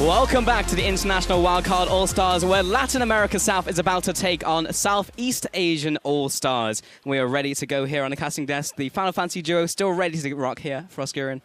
Welcome back to the International Wildcard All-Stars, where Latin America South is about to take on Southeast Asian All-Stars. We are ready to go here on the casting desk. The Final Fantasy duo still ready to rock here for us, Gurin.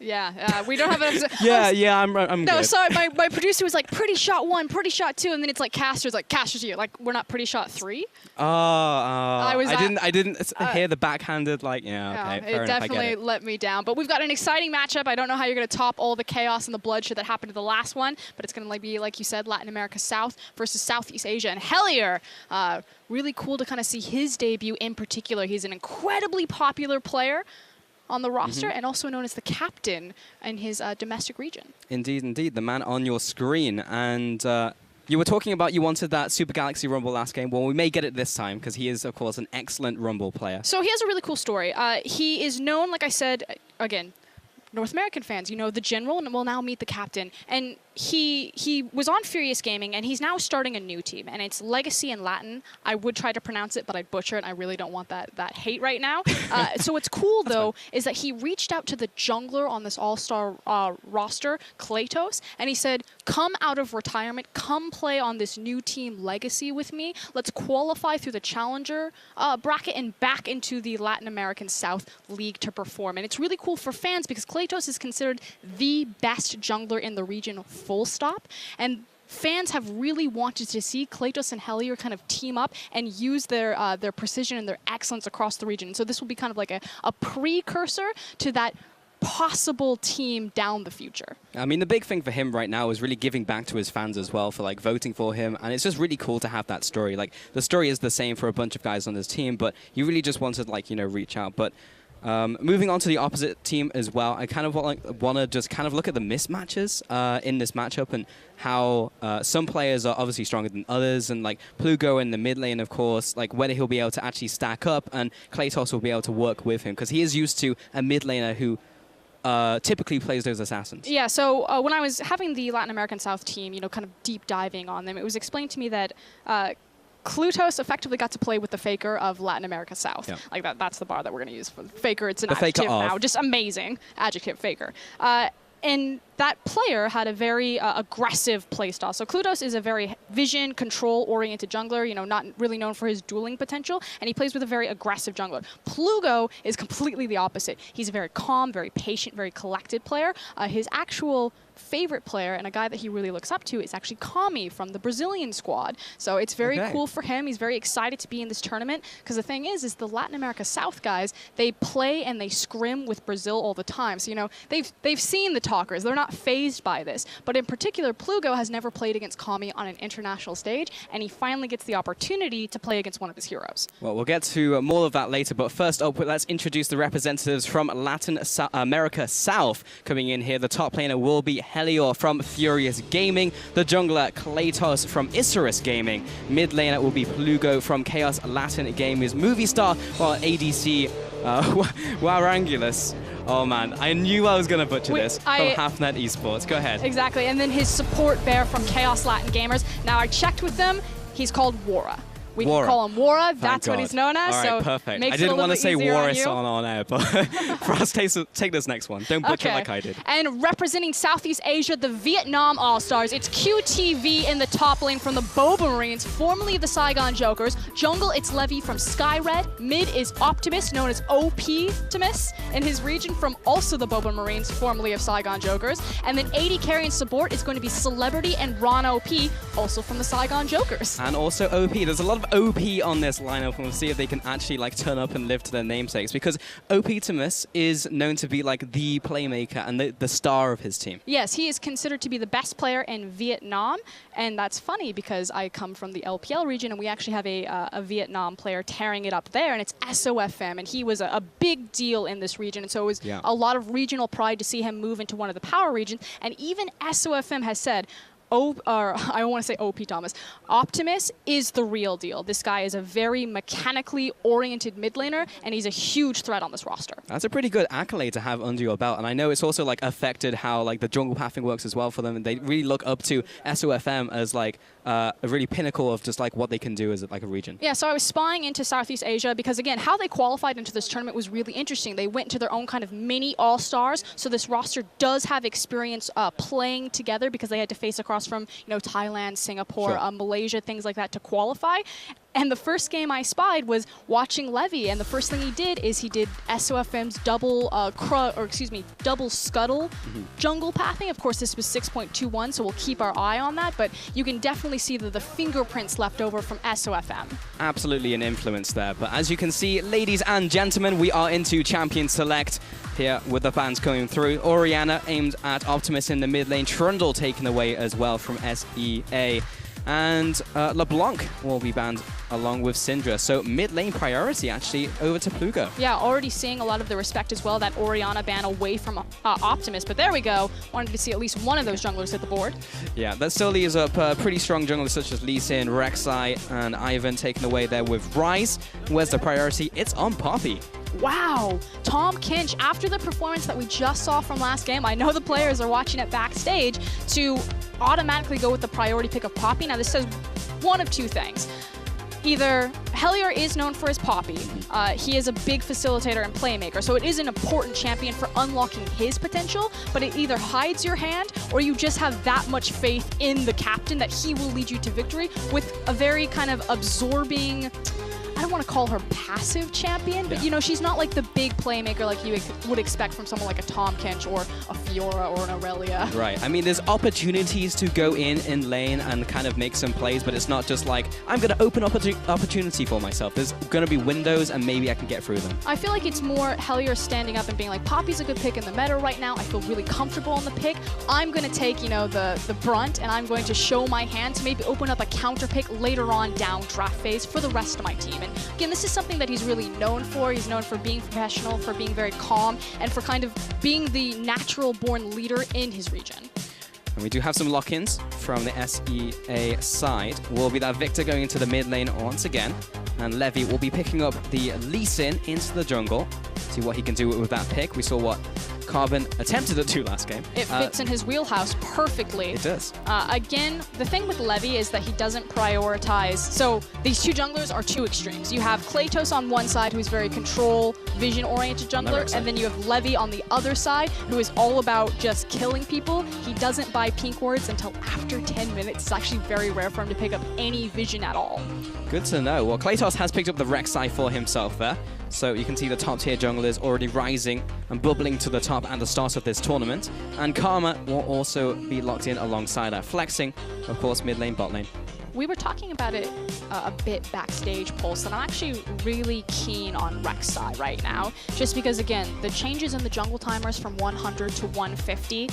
Yeah, we don't have an episode. I'm No, good. sorry, my producer was like, pretty shot 1, pretty shot 2, and then it's like Caster's here. Like, we're not pretty shot 3? I didn't hear the backhanded, like, yeah, okay, fair it enough, definitely let me down. But we've got an exciting matchup. I don't know how you're going to top all the chaos and the bloodshed that happened to the last one, but it's going to be, like you said, Latin America South versus Southeast Asia. And Hellier, really cool to kind of see his debut in particular. He's an incredibly popular player on the roster, and also known as the captain in his domestic region. Indeed, indeed. The man on your screen. And you were talking about you wanted that Super Galaxy Rumble last game. Well, we may get it this time, because he is, of course, an excellent Rumble player. So he has a really cool story. He is known, like I said, again, North American fans, you know, the general, and will now meet the captain. And he was on Furious Gaming, and he's now starting a new team, and it's Legacy in Latin. I would try to pronounce it, but I'd butcher it, and I really don't want that hate right now. So what's cool, though, is that he reached out to the jungler on this all-star roster, Kratos, and he said, come out of retirement, come play on this new team, Legacy, with me. Let's qualify through the Challenger bracket and back into the Latin American South League to perform. And it's really cool for fans because Kratos is considered the best jungler in the region, full stop. And fans have really wanted to see Kratos and Hellier kind of team up and use their precision and their excellence across the region. So this will be kind of like a precursor to that possible team down the future. I mean, the big thing for him right now is really giving back to his fans as well for like voting for him, and it's just really cool to have that story. Like, the story is the same for a bunch of guys on his team, but you really just wanted, like, you know, reach out. But moving on to the opposite team as well, I kind of want to just kind of look at the mismatches in this matchup and how some players are obviously stronger than others, and like Plugo in the mid lane, of course, like whether he'll be able to actually stack up, and Kratos will be able to work with him because he is used to a mid laner who typically plays those assassins. Yeah, so when I was having the Latin American South team, you know, kind of deep diving on them, it was explained to me that Kratos effectively got to play with the Faker of Latin America South. Yep. Like that's the bar that we're going to use for the Faker. It's an adjective now. Just amazing. Adjective Faker. And that player had a very aggressive playstyle. So Kratos is a very vision, control-oriented jungler, you know, not really known for his dueling potential, and he plays with a very aggressive jungler. Plugo is completely the opposite. He's a very calm, very patient, very collected player. His actual favorite player and a guy that he really looks up to is actually Kami from the Brazilian squad. So it's very cool for him. He's very excited to be in this tournament because the thing is the Latin America South guys, they play and they scrim with Brazil all the time. So, you know, they've seen the talkers. They're not fazed by this. But in particular, Plugo has never played against Kami on an international stage, and he finally gets the opportunity to play against one of his heroes. Well, we'll get to more of that later, but first up, let's introduce the representatives from Latin America South coming in here. The top laner will be Hellier from Furious Gaming, the jungler Kratos from Isurus Gaming, mid laner will be Plugo from Chaos Latin Gamers Movie Star, while ADC Warangulus. Oh man, I knew I was going to butcher this, from Halfnet Esports. Go ahead. Exactly, and then his support bear from Chaos Latin Gamers. Now I checked with them, he's called Wara. We can call him Wara. That's what he's known as. All right, perfect. I didn't want to say Warris on air, but for us, take this next one. Don't butcher like I did. And representing Southeast Asia, the Vietnam All-Stars, it's QTV in the top lane from the Boba Marines, formerly the Saigon Jokers. Jungle, it's Levy from Skyred. Mid is Optimus, known as OP-Timus, in his region from also the Boba Marines, formerly of Saigon Jokers. And then AD carry and support is going to be Celebrity and Ron OP, also from the Saigon Jokers. And also OP. There's a lot of OP on this lineup, and we'll see if they can actually like turn up and live to their namesakes, because OP-Timus is known to be like the playmaker and the star of his team. Yes, he is considered to be the best player in Vietnam, and that's funny because I come from the LPL region and we actually have a Vietnam player tearing it up there, and it's SOFM, and he was a big deal in this region, and so it was a lot of regional pride to see him move into one of the power regions. And even SOFM has said, I don't want to say OP Thomas. Optimus is the real deal. This guy is a very mechanically oriented mid laner, and he's a huge threat on this roster. That's a pretty good accolade to have under your belt, and I know it's also like affected how like the jungle pathing works as well for them, and they really look up to SOFM as like a really pinnacle of just like what they can do as like a region. Yeah, so I was spying into Southeast Asia because again, how they qualified into this tournament was really interesting. They went to their own kind of mini all-stars, so this roster does have experience playing together because they had to face across from, you know, Thailand, Singapore, Malaysia, things like that to qualify. And the first game I spied was watching Levy, and the first thing he did is he did SOFM's double scuttle jungle pathing. Of course, this was 6.21, so we'll keep our eye on that, but you can definitely see the fingerprints left over from SOFM. Absolutely an influence there, but as you can see, ladies and gentlemen, we are into Champion Select here with the fans going through. Oriana aimed at Optimus in the mid lane, Trundle taken away as well from SEA. And LeBlanc will be banned along with Syndra. So mid-lane priority actually over to Plugo. Yeah, already seeing a lot of the respect as well, that Oriana ban away from Optimus. But there we go. Wanted to see at least one of those junglers hit the board. Yeah, that still leaves up pretty strong junglers such as Lee Sin, Rek'Sai, and Ivan taken away there with Ryze. Where's the priority? It's on Poppy. Wow, Tom Kinch, after the performance that we just saw from last game, I know the players are watching it backstage, to automatically go with the priority pick of Poppy. Now this says one of two things. Either Hellier is known for his Poppy, he is a big facilitator and playmaker, so it is an important champion for unlocking his potential, but it either hides your hand or you just have that much faith in the captain that he will lead you to victory with a very kind of absorbing, I don't want to call her passive champion, but you know, she's not like the big playmaker like you would expect from someone like a Tom Kinch or a Fiora or an Aurelia. Right. I mean, there's opportunities to go in lane and kind of make some plays, but it's not just like, I'm going to open up an opportunity for myself. There's going to be windows and maybe I can get through them. I feel like it's more Hellier standing up and being like, Poppy's a good pick in the meta right now. I feel really comfortable on the pick. I'm going to take, you know, the brunt, and I'm going to show my hand to maybe open up a counter pick later on down draft phase for the rest of my team. And again, this is something that he's really known for. He's known for being professional, for being very calm, and for kind of being the natural-born leader in his region. And we do have some lock-ins from the SEA side. Will be that Victor going into the mid lane once again, and Levy will be picking up the Lee Sin into the jungle. See what he can do with that pick. We saw what Carbon attempted to do last game. It fits in his wheelhouse perfectly. It does. Again, the thing with Levy is that he doesn't prioritize. So these two junglers are two extremes. You have Kratos on one side, who's very control, vision-oriented jungler, and then you have Levy on the other side, who is all about just killing people. He doesn't buy pink wards until after 10 minutes. It's actually very rare for him to pick up any vision at all. Good to know. Well, Kratos has picked up the Rek'Sai for himself there. So you can see the top-tier junglers already rising and bubbling to the top at the start of this tournament. And Karma will also be locked in alongside her, flexing, of course, mid lane, bot lane. We were talking about it a bit backstage, Pulse, and I'm actually really keen on Rek'Sai right now, just because, again, the changes in the jungle timers from 100 to 150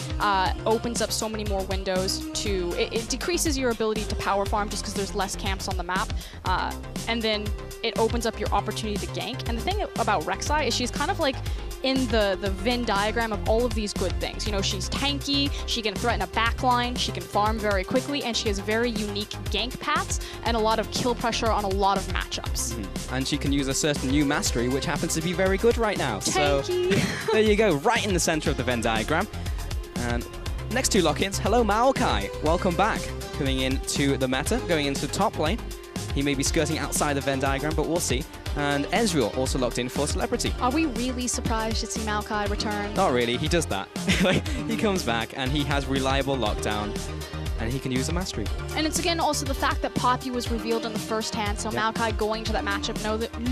opens up so many more windows to... It decreases your ability to power farm just because there's less camps on the map, and then it opens up your opportunity to gank. And the thing about Rek'Sai is she's kind of like in the Venn diagram of all of these good things. You know, she's tanky, she can threaten a backline, she can farm very quickly, and she has very unique gank paths and a lot of kill pressure on a lot of matchups. And she can use a certain new mastery, which happens to be very good right now. Tanky. So there you go, right in the center of the Venn diagram. And next two lock-ins. Hello, Maokai. Welcome back. Coming into the meta, going into the top lane. He may be skirting outside the Venn diagram, but we'll see. And Ezreal also locked in for Celebrity. Are we really surprised to see Maokai return? Not really, he does that. He comes back and he has reliable lockdown and he can use a mastery. And it's again also the fact that Poppy was revealed in the first hand, so Maokai going to that matchup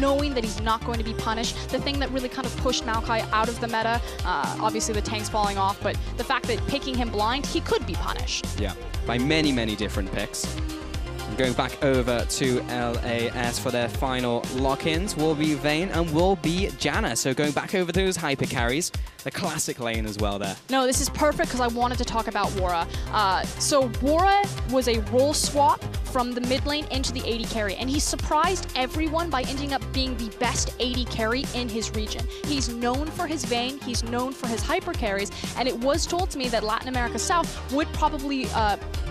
knowing that he's not going to be punished. The thing that really kind of pushed Maokai out of the meta, obviously the tank's falling off, but the fact that picking him blind, he could be punished. Yeah, by many, many different picks. Going back over to LAS for their final lock-ins will be Vayne and will be Janna. So going back over to those hyper carries, the classic lane as well there. No, this is perfect because I wanted to talk about Wara. So Wara was a role swap from the mid lane into the AD carry, and he surprised everyone by ending up being the best AD carry in his region. He's known for his Vayne, he's known for his hyper carries, and it was told to me that Latin America South would probably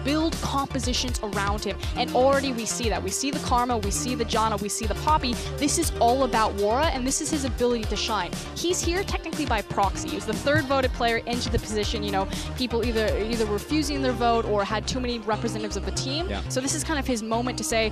build compositions around him, and already we see that. We see the Karma, we see the Janna, we see the Poppy. This is all about Wara, and this is his ability to shine. He's here technically by proxy. He was the third voted player into the position. You know, people either refusing their vote or had too many representatives of the team. Yeah. So this is kind of his moment to say,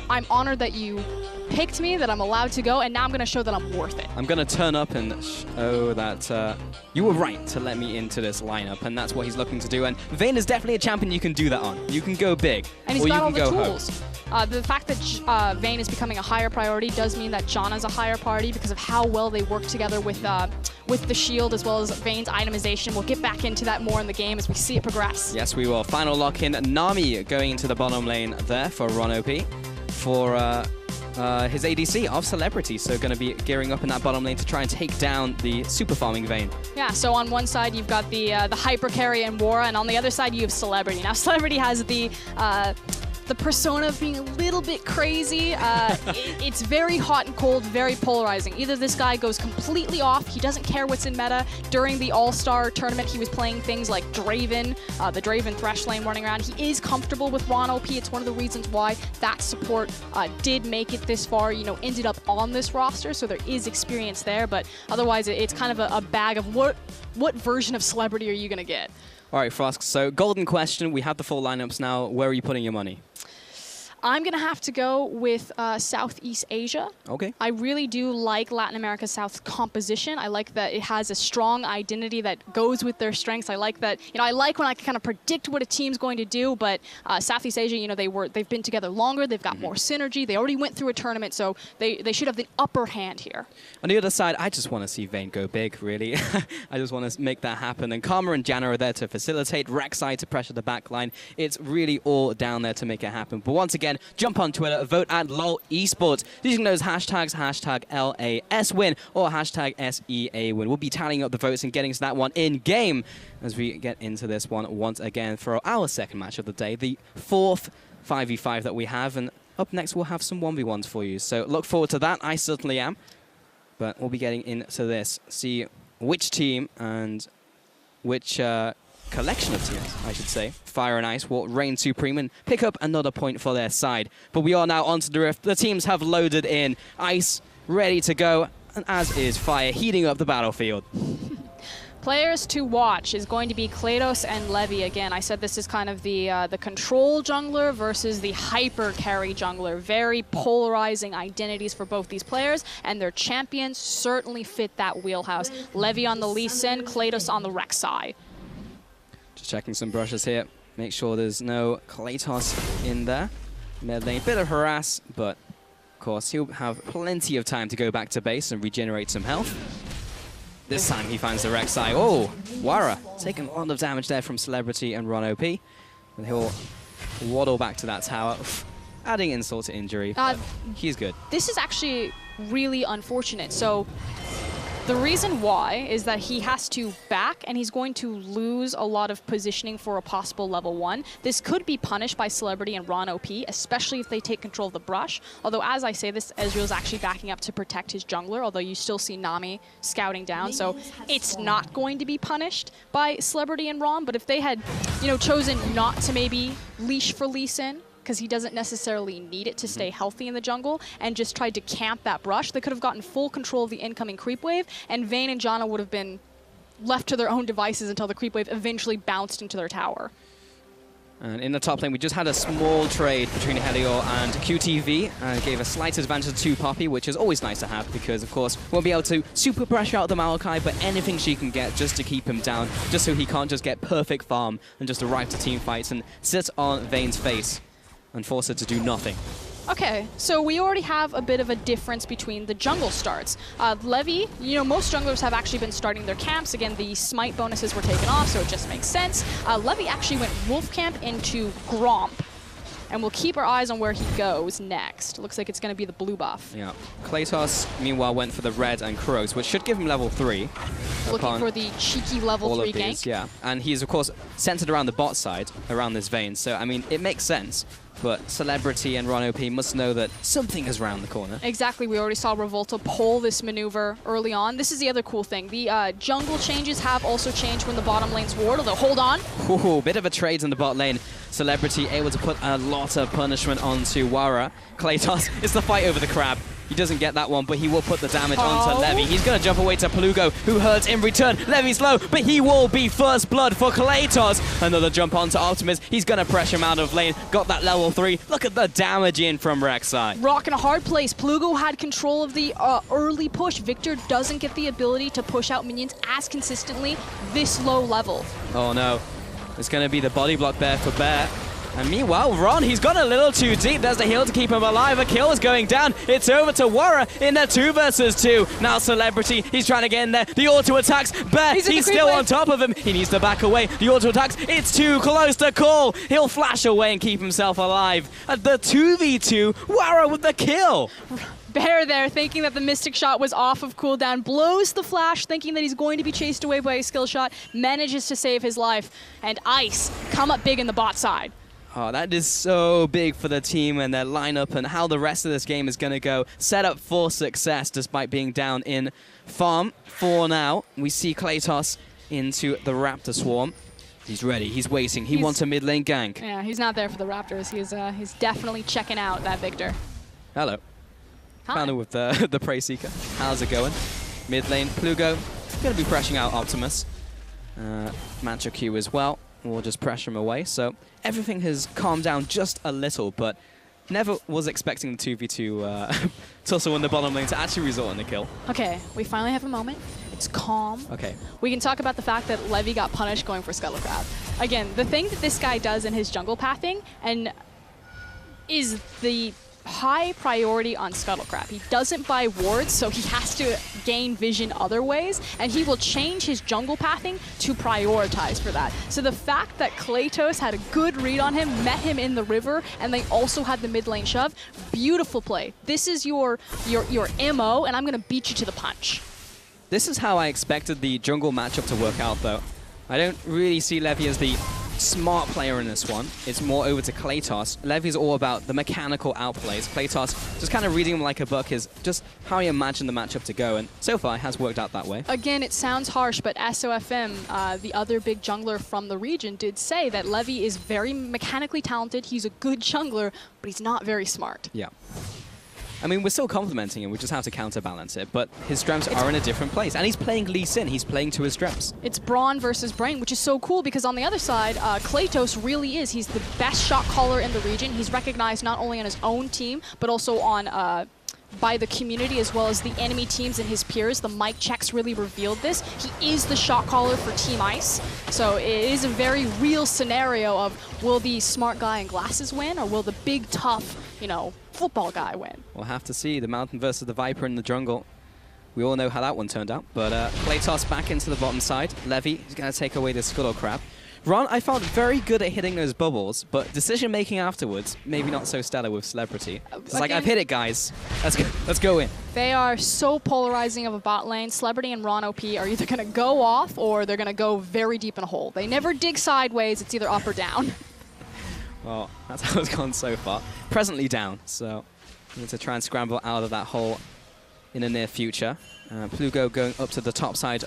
I'm honored that you picked me, that I'm allowed to go, and now I'm going to show that I'm worth it. I'm going to turn up and show that you were right to let me into this lineup, and that's what he's looking to do. And Vayne is definitely a champion you can do that on. You can go big, and he's or got you all can the go tools. The fact that Vayne is becoming a higher priority does mean that Janna's a higher priority because of how well they work together with the shield as well as Vayne's itemization. We'll get back into that more in the game as we see it progress. Yes, we will. Final lock in. Nami going into the bottom lane there for RonOP for his ADC of Celebrity. So going to be gearing up in that bottom lane to try and take down the super farming Vayne. Yeah, so on one side you've got the hyper carry and Wara, and on the other side you have Celebrity. Now Celebrity has the persona of being a little bit crazy. It's very hot and cold, very polarizing. Either this guy goes completely off, he doesn't care what's in meta. During the All-Star tournament, he was playing things like Draven, the Draven Thresh lane running around. He is comfortable with RonOP. It's one of the reasons why that support did make it this far, you know, ended up on this roster, so there is experience there, but otherwise it's kind of a bag of what version of Celebrity are you going to get? All right, Frosk, so golden question. We have the full lineups now. Where are you putting your money? I'm going to have to go with Southeast Asia. Okay. I really do like Latin America South's composition. I like that it has a strong identity that goes with their strengths. I like that, you know, I like when I can kind of predict what a team's going to do, but Southeast Asia, you know, they've been together longer, they've got more synergy, they already went through a tournament, so they should have the upper hand here. On the other side, I just want to see Vayne go big, really. I just want to make that happen. And Karma and Janna are there to facilitate, Rek'Sai to pressure the backline. It's really all down there to make it happen. But once again, jump on Twitter, vote at LOL Esports using those hashtags, hashtag LASwin or hashtag SEAWin. We'll be tallying up the votes and getting to that one in game as we get into this one once again for our second match of the day, the fourth 5v5 that we have. And up next, we'll have some 1v1s for you. So look forward to that. I certainly am. But we'll be getting into this, see which team and which collection of teams, I should say, Fire and Ice, will reign supreme and pick up another point for their side. But we are now onto the Rift. The teams have loaded in. Ice ready to go, and as is Fire heating up the battlefield. Players to watch is going to be Klados and Levy. Again, I said this is kind of the control jungler versus the hyper carry jungler. Very polarizing identities for both these players, and their champions certainly fit that wheelhouse. Levy on the Lee Sin, Klados on the Rek'Sai. Just checking some brushes here. Make sure there's no Klatos in there. Mid lane, bit of harass, but of course he'll have plenty of time to go back to base and regenerate some health. This time he finds the Rek'Sai. Oh, Wara taking a lot of damage there from Celebrity and RonOP. And he'll waddle back to that tower, adding insult to injury. He's good. This is actually really unfortunate. So the reason why is that he has to back, and he's going to lose a lot of positioning for a possible level 1. This could be punished by Celebrity and RonOP, especially if they take control of the brush. Although, as I say this, Ezreal's actually backing up to protect his jungler, although you still see Nami scouting down, so it's not going to be punished by Celebrity and Ron. But if they had, you know, chosen not to maybe leash for Lee Sin, because he doesn't necessarily need it to stay healthy in the jungle, and just tried to camp that brush, they could have gotten full control of the incoming creep wave, and Vayne and Janna would have been left to their own devices until the creep wave eventually bounced into their tower. And in the top lane, we just had a small trade between Helior and QTV, and gave a slight advantage to Poppy, which is always nice to have because, of course, we'll be able to super pressure out the Maokai, but anything she can get just to keep him down, just so he can't just get perfect farm and just arrive to team fights and sit on Vayne's face and force her to do nothing. Okay, so we already have a bit of a difference between the jungle starts. Levy, you know, most junglers have actually been starting their camps. Again, the smite bonuses were taken off, so it just makes sense. Levy actually went wolf camp into Gromp. and we'll keep our eyes on where he goes next. Looks like it's going to be the blue buff. Yeah. Kratos, meanwhile, went for the red and Kuros, which should give him level 3. Looking for the cheeky level 3 gank. These, yeah. And he's, of course, centered around the bot side, around this vein. So, I mean, it makes sense. But Celebrity and Ron OP must know that something is around the corner. Exactly. We already saw Revolta pull this maneuver early on. This is the other cool thing. The jungle changes have also changed when the bottom lane's ward, although hold on. Ooh, bit of a trade in the bot lane. Celebrity able to put a lot of punishment onto Wara. Kratos, it's the fight over the crab. He doesn't get that one, but he will put the damage onto Levy. He's going to jump away to Plugo, who hurts in return. Levy's low, but he will be first blood for Kratos. Another jump onto Optimus. He's going to pressure him out of lane. Got that level 3. Look at the damage in from Rek'Sai. Rock in a hard place. Plugo had control of the early push. Victor doesn't get the ability to push out minions as consistently this low level. Oh no. It's going to be the body block there for Bear. And meanwhile, Ron, he's gone a little too deep. There's the heal to keep him alive. A kill is going down. It's over to Wara in a 2 versus 2. Now Celebrity, he's trying to get in there. The auto attacks. Bear, he's still on top of him. He needs to back away. The auto attacks. It's too close to call. He'll flash away and keep himself alive. At the 2v2, Wara with the kill. Bear there, thinking that the Mystic Shot was off of cooldown, blows the flash, thinking that he's going to be chased away by a skill shot, manages to save his life. And Ice come up big in the bot side. Oh, that is so big for the team and their lineup and how the rest of this game is going to go. Set up for success despite being down in farm. For now, we see Kratos into the Raptor Swarm. He's ready. He's waiting. He wants a mid lane gank. Yeah, he's not there for the Raptors. He's definitely checking out that Victor. Hello. Hi. Found her with the Prey Seeker. How's it going? Mid lane, Plugo. Going to be pressuring out Optimus. Mantra Q as well. We'll just pressure him away. So everything has calmed down just a little, but never was expecting the 2v2 tussle in the bottom lane to actually result in a kill. Okay, we finally have a moment. It's calm. Okay. We can talk about the fact that Levy got punished going for Scuttle Crab. Again, the thing that this guy does in his jungle pathing and is the high priority on Scuttle Crab. He doesn't buy wards, so he has to gain vision other ways, and he will change his jungle pathing to prioritize for that. So the fact that Kratos had a good read on him, met him in the river, and they also had the mid lane shove, beautiful play. This is your MO, and I'm going to beat you to the punch. This is how I expected the jungle matchup to work out, though. I don't really see Levy as the smart player in this one. It's more over to Kratos. Levy's all about the mechanical outplays. Kratos, just kind of reading him like a book, is just how I imagine the matchup to go, and so far it has worked out that way. Again, it sounds harsh, but SOFM, the other big jungler from the region, did say that Levy is very mechanically talented. He's a good jungler, but he's not very smart. Yeah. I mean, we're still complimenting him. We just have to counterbalance it. But his strengths are in a different place. And he's playing Lee Sin. He's playing to his strengths. It's Brawn versus Brain, which is so cool because on the other side, Kratos really is. He's the best shot caller in the region. He's recognized not only on his own team, but also on by the community as well as the enemy teams and his peers. The mic checks really revealed this. He is the shot caller for Team Ice. So it is a very real scenario of, will the smart guy in glasses win, or will the big, tough, you know, football guy win? We'll have to see. The Mountain versus the Viper in the jungle. We all know how that one turned out. But Kratos back into the bottom side. Levy is going to take away the Scuttle Crab. Ron, I found very good at hitting those bubbles, but decision-making afterwards, maybe not so stellar with Celebrity. It's like, I've hit it, guys. Let's go in. They are so polarizing of a bot lane. Celebrity and Ron OP are either going to go off or they're going to go very deep in a hole. They never dig sideways. It's either up or down. Well, that's how it's gone so far. Presently down, so we need to try and scramble out of that hole in the near future. Plugo going up to the top side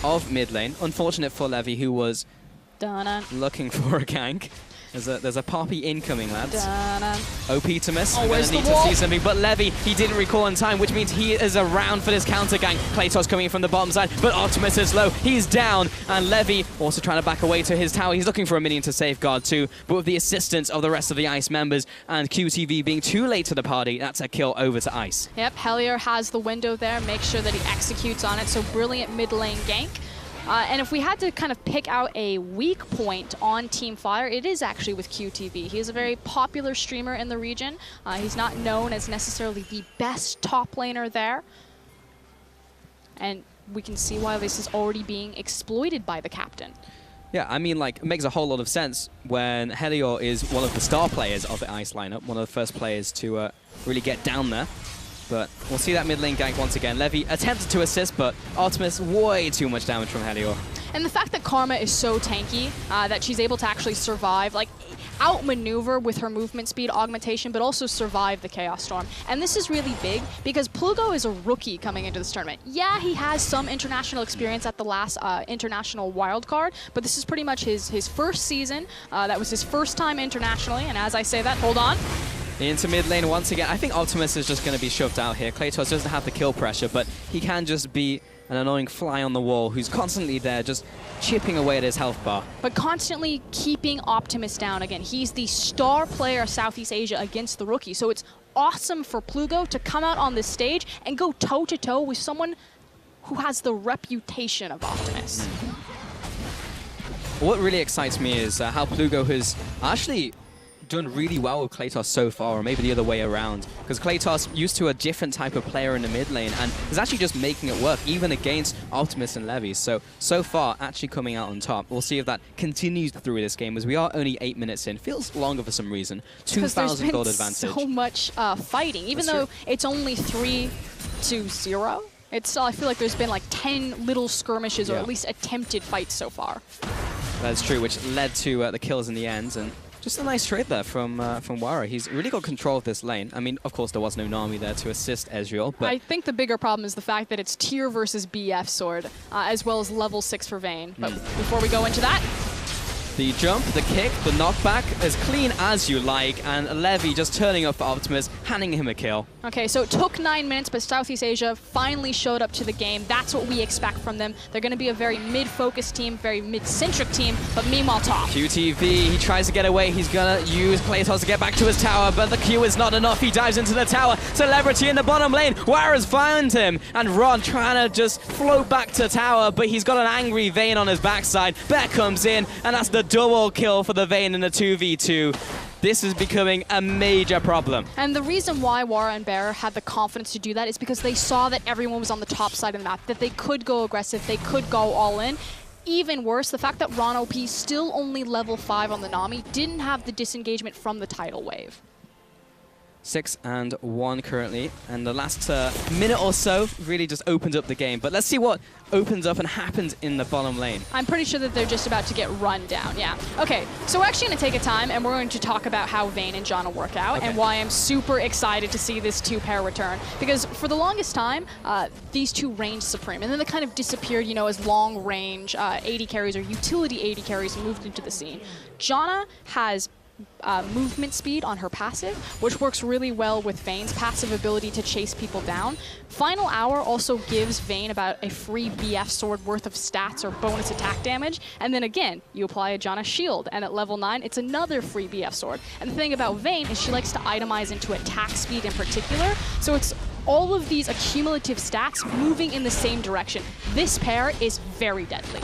of mid lane. Unfortunate for Levy, who was looking for a gank. There's a Poppy incoming, lads. OP-timus, we're going to need to see something. But Levy, he didn't recall in time, which means he is around for this counter gank. Kratos coming in from the bottom side, but Optimus is low. He's down, and Levy also trying to back away to his tower. He's looking for a minion to safeguard too, but with the assistance of the rest of the Ice members and QTV being too late to the party, that's a kill over to Ice. Yep, Hellier has the window there. Make sure that he executes on it. So brilliant mid lane gank. And if we had to kind of pick out a weak point on Team Fire, it is actually with QTV. He is a very popular streamer in the region. He's not known as necessarily the best top laner there. And we can see why this is already being exploited by the captain. Yeah, I mean, like, it makes a whole lot of sense when Helior is one of the star players of the Ice lineup, one of the first players to really get down there. But we'll see that mid lane gank once again. Levy attempted to assist, but Artemis, way too much damage from Helior. And the fact that Karma is so tanky that she's able to actually survive, like, outmaneuver with her movement speed augmentation, but also survive the Chaos Storm. And this is really big because Plugo is a rookie coming into this tournament. Yeah, he has some international experience at the last international wildcard, but this is pretty much his first season. That was his first time internationally, and as I say that, hold on. Into mid lane once again. I think Optimus is just going to be shoved out here. Kratos doesn't have the kill pressure, but he can just be an annoying fly on the wall who's constantly there, just chipping away at his health bar. But constantly keeping Optimus down again. He's the star player of Southeast Asia against the rookie, so it's awesome for Plugo to come out on this stage and go toe-to-toe with someone who has the reputation of Optimus. What really excites me is how Plugo has actually done really well with Kratos so far, or maybe the other way around. Because Kratos used to a different type of player in the mid lane and is actually just making it work, even against Optimus and Levy. So far, actually coming out on top. We'll see if that continues through this game, as we are only 8 minutes in. Feels longer for some reason. 2,000 gold advantage. So much fighting, even though it's only 3-0. It's still, I feel like there's been like 10 little skirmishes or at least attempted fights so far. That's true, which led to the kills in the end. And just a nice trade there from Wara. He's really got control of this lane. I mean, of course, there was no Nami there to assist Ezreal, but I think the bigger problem is the fact that it's tier versus BF sword, as well as level 6 for Vayne. But before we go into that, the jump, the kick, the knockback, as clean as you like, and Levy just turning up for Optimus, handing him a kill. Okay, so it took 9 minutes, but Southeast Asia finally showed up to the game. That's what we expect from them. They're going to be a very mid-focused team, very mid-centric team, but meanwhile top. QTV, he tries to get away. He's going to use Kratos to get back to his tower, but the Q is not enough. He dives into the tower. Celebrity in the bottom lane. Wara's found him, and Ron trying to just float back to tower, but he's got an angry Vayne on his backside. Bear comes in, and that's the double kill for the Vayne in the 2v2. This is becoming a major problem. And the reason why Wara and Bear had the confidence to do that is because they saw that everyone was on the top side of the map, that they could go aggressive, they could go all in. Even worse, the fact that Ron OP, still only level 5 on the Nami, didn't have the disengagement from the tidal wave. 6-1 currently, and the last minute or so really just opened up the game. But let's see what opens up and happens in the bottom lane. I'm pretty sure that they're just about to get run down, yeah. Okay, so we're actually going to take a time and we're going to talk about how Vayne and Janna work out and why I'm super excited to see this two-pair return. Because for the longest time, these two reigned supreme, and then they kind of disappeared, you know, as long-range AD carries or utility AD carries moved into the scene. Janna has movement speed on her passive, which works really well with Vayne's passive ability to chase people down. Final Hour also gives Vayne about a free BF sword worth of stats or bonus attack damage, and then again, you apply a Janna shield, and at level 9, it's another free BF sword. And the thing about Vayne is she likes to itemize into attack speed in particular, so it's all of these accumulative stats moving in the same direction. This pair is very deadly.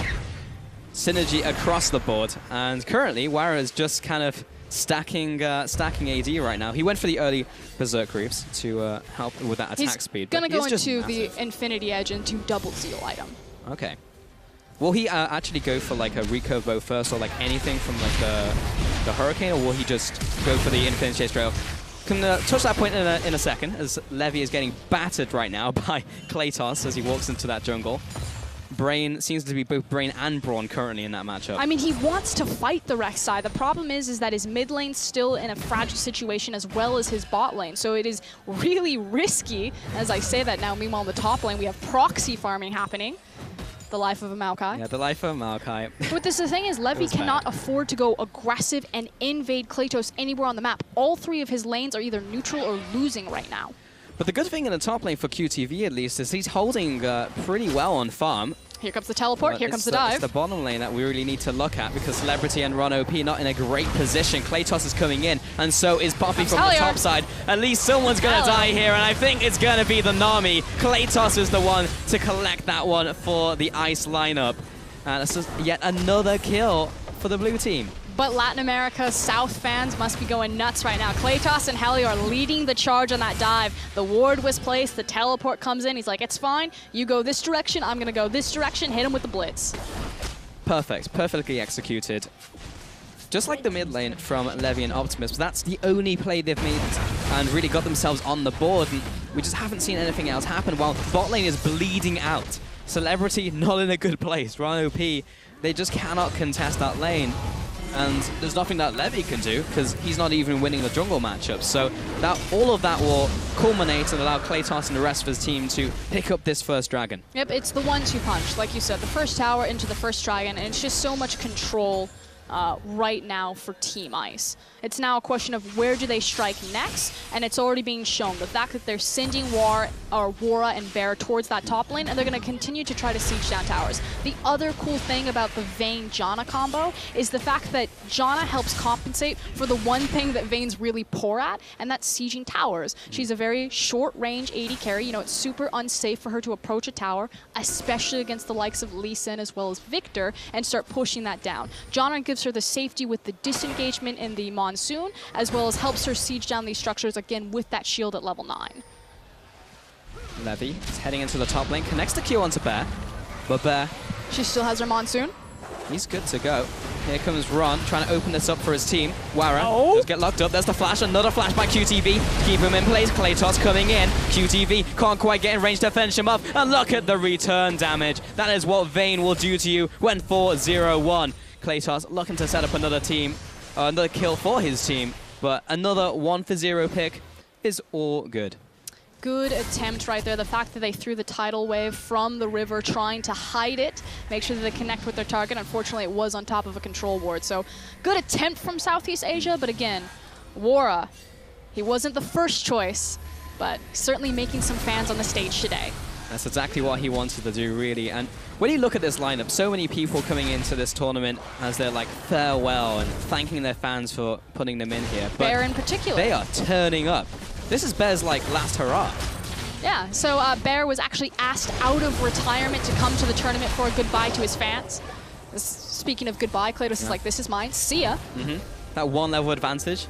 Synergy across the board, and currently Wara is just kind of stacking AD right now. He went for the early Berserk Reaps to help with that attack speed. He's going to go into the Infinity Edge into double Zeal item. Okay. Will he actually go for like a recurve bow first, or like anything from like the Hurricane, or will he just go for the Infinity Chase Trail? Can touch that point in a second, as Levy is getting battered right now by Kratos as he walks into that jungle. Brain seems to be both Brain and Brawn currently in that matchup. I mean, he wants to fight the Rek'Sai. The problem is that his mid lane's still in a fragile situation as well as his bot lane. So it is really risky, as I say that now. Meanwhile, in the top lane, we have proxy farming happening. The life of a Maokai. Yeah, the life of a Maokai. But the thing is, Levy cannot afford to go aggressive and invade Kratos anywhere on the map. All three of his lanes are either neutral or losing right now. But the good thing in the top lane for QTV, at least, is he's holding pretty well on farm. Here comes the teleport, here comes the dive. It's the bottom lane that we really need to look at, because Celebrity and Ron OP not in a great position. Kratos is coming in, and so is Poppy from the top side. At least someone's going to die here, and I think it's going to be the Nami. Kratos is the one to collect that one for the Ice lineup. And this is yet another kill for the blue team. But Latin America South fans must be going nuts right now. Kratos and Heli are leading the charge on that dive. The ward was placed, the teleport comes in. He's like, it's fine. You go this direction, I'm going to go this direction. Hit him with the blitz. Perfectly executed. Just like the mid lane from Levy and Optimus, but that's the only play they've made and really got themselves on the board. And we just haven't seen anything else happen while bot lane is bleeding out. Celebrity not in a good place. Run OP, they just cannot contest that lane. And there's nothing that Levy can do because he's not even winning the jungle matchup. So that all of that will culminate and allow Kratos and the rest of his team to pick up this first dragon. Yep, it's the 1-2 punch, like you said. The first tower into the first dragon, and it's just so much control right now for Team Ice. It's now a question of where do they strike next, and it's already being shown. The fact that they're sending Wara and Bear towards that top lane, and they're going to continue to try to siege down towers. The other cool thing about the Vayne-Janna combo is the fact that Janna helps compensate for the one thing that Vayne's really poor at, and that's sieging towers. She's a very short-range AD carry. You know, it's super unsafe for her to approach a tower, especially against the likes of Lee Sin as well as Victor, and start pushing that down. Janna gives her the safety with the disengagement in the Monsoon, as well as helps her siege down these structures again with that shield at level 9. Levy is heading into the top lane, connects the Q onto Bear, but Bear... She still has her Monsoon. He's good to go. Here comes Ron, trying to open this up for his team. Wara does get locked up. There's the flash. Another flash by QTV. Keep him in place. Kratos coming in. QTV can't quite get in range to finish him up. And look at the return damage. That is what Vayne will do to you when 4-0-1. Kratos looking to set up another kill for his team. But another 1-for-0 pick is all good. Good attempt right there. The fact that they threw the tidal wave from the river, trying to hide it, make sure that they connect with their target. Unfortunately, it was on top of a control ward. So good attempt from Southeast Asia, but again, Wara, he wasn't the first choice, but certainly making some fans on the stage today. That's exactly what he wanted to do, really. And when you look at this lineup, so many people coming into this tournament as their like farewell and thanking their fans for putting them in here. But Bear in particular. They are turning up. This is Bear's like last hurrah. Yeah, so Bear was actually asked out of retirement to come to the tournament for a goodbye to his fans. Speaking of goodbye, Kratos is like, this is mine, see ya. That one level advantage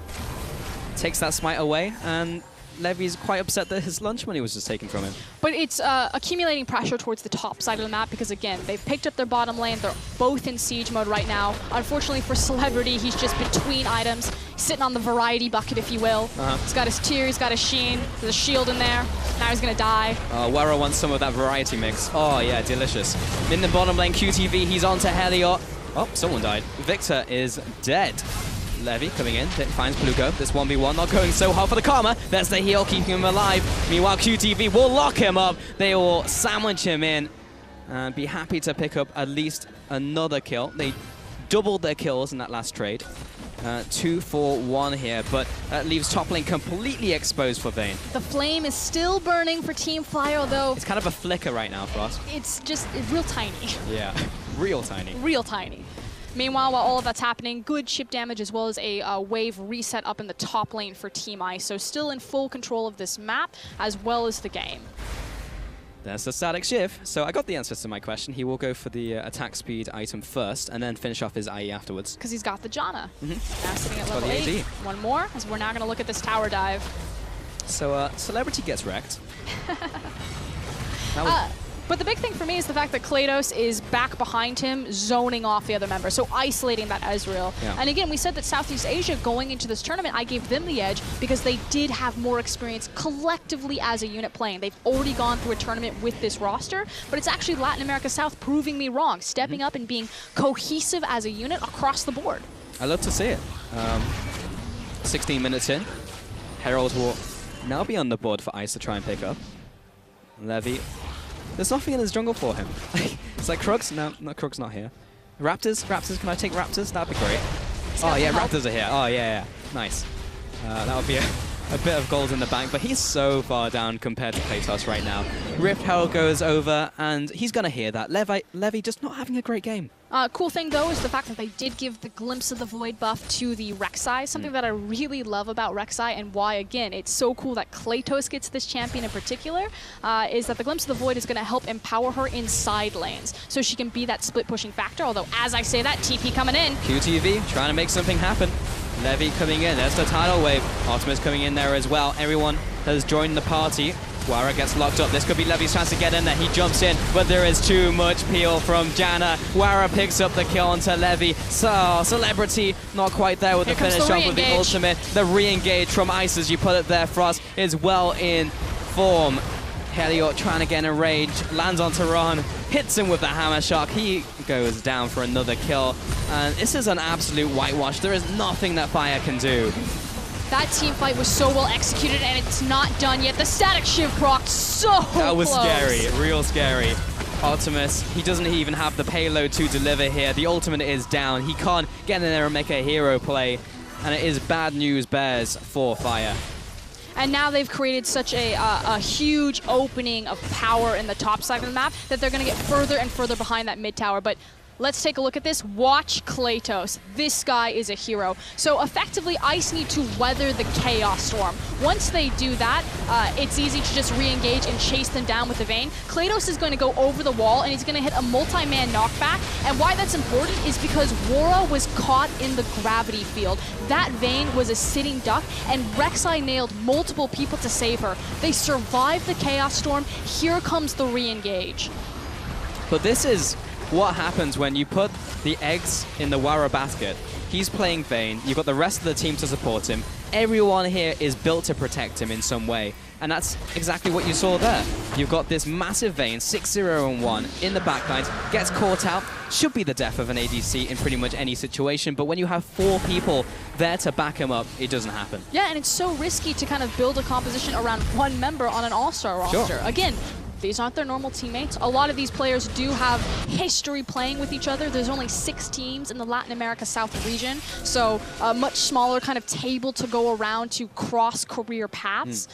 takes that smite away, and Levy's quite upset that his lunch money was just taken from him. But it's accumulating pressure towards the top side of the map because, again, they've picked up their bottom lane. They're both in siege mode right now. Unfortunately for Celebrity, he's just between items, sitting on the variety bucket, if you will. He's got his Tear, he's got his Sheen, there's a shield in there. Now he's going to die. Wara wants some of that variety mix. Oh, yeah, delicious. In the bottom lane, QTV, he's on to Heliot. Oh, someone died. Victor is dead. Levy coming in, finds Pluko. This 1v1 not going so hard for the Karma. There's the heal, keeping him alive. Meanwhile, QTV will lock him up. They will sandwich him in and be happy to pick up at least another kill. They doubled their kills in that last trade. 2 for 1 here, but that leaves top lane completely exposed for Vayne. The flame is still burning for Team Fly, although... It's kind of a flicker right now for us. It's real tiny. Yeah, real tiny. Real tiny. Meanwhile, while all of that's happening, good chip damage as well as a wave reset up in the top lane for Team Ice. So still in full control of this map as well as the game. There's the static shift. So I got the answers to my question. He will go for the attack speed item first and then finish off his IE afterwards. Because he's got the Janna. Now sitting at level 8. One more, as we're now going to look at this tower dive. So Celebrity gets wrecked. But the big thing for me is the fact that Kratos is back behind him, zoning off the other members, so isolating that Ezreal. Yeah. And again, we said that Southeast Asia going into this tournament, I gave them the edge because they did have more experience collectively as a unit playing. They've already gone through a tournament with this roster, but it's actually Latin America South proving me wrong, stepping up and being cohesive as a unit across the board. I love to see it. 16 minutes in. Herald will now be on the board for Ice to try and pick up. Levy. There's nothing in his jungle for him. It's like Krugs? No, Krugs not here. Raptors? Can I take Raptors? That'd be great. Oh yeah, Raptors are here. Oh yeah. Nice. That would be a bit of gold in the bank, but he's so far down compared to Kratos right now. Rift Herald goes over, and he's going to hear that. Levy just not having a great game. Cool thing, though, is the fact that they did give the Glimpse of the Void buff to the Rek'Sai, something that I really love about Rek'Sai, and why, again, it's so cool that Kratos gets this champion in particular, is that the Glimpse of the Void is going to help empower her in side lanes, so she can be that split-pushing factor, although, as I say that, TP coming in. QTV trying to make something happen. Levy coming in, there's the tidal wave. Optimus coming in there as well. Everyone has joined the party. Wara gets locked up. This could be Levy's chance to get in there. He jumps in, but there is too much peel from Janna. Wara picks up the kill onto Levy. So, Celebrity not quite there with the finish off with the ultimate. The re-engage from Ice, as you put it there, Frost, is well in form. Heliot trying to get in a rage, lands onto Ron, hits him with the hammer shock. He goes down for another kill. And this is an absolute whitewash. There is nothing that Fire can do. That team fight was so well executed, and it's not done yet. The static shiv proc so That was close. scary, real scary. Optimus, he doesn't even have the payload to deliver here. The ultimate is down. He can't get in there and make a hero play. And it is bad news bears for Fire. And now they've created such a huge opening of power in the top side of the map that they're going to get further and further behind that mid tower. But let's take a look at this. Watch Kratos. This guy is a hero. So effectively, Ice need to weather the Chaos Storm. Once they do that, it's easy to just re-engage and chase them down with the Vayne. Kratos is going to go over the wall, and he's going to hit a multi-man knockback. And why that's important is because Wara was caught in the gravity field. That Vayne was a sitting duck, and Rek'Sai nailed multiple people to save her. They survived the Chaos Storm. Here comes the re-engage. But this is what happens when you put the eggs in the Wara basket. He's playing Vayne, you've got the rest of the team to support him. Everyone here is built to protect him in some way. And that's exactly what you saw there. You've got this massive Vayne, 6-0-1 in the backlines, gets caught out, should be the death of an ADC in pretty much any situation, but when you have 4 people there to back him up, it doesn't happen. Yeah, and it's so risky to kind of build a composition around one member on an all-star roster. Sure. Again, these aren't their normal teammates. A lot of these players do have history playing with each other. There's only 6 teams in the Latin America South region, so a much smaller kind of table to go around to cross career paths.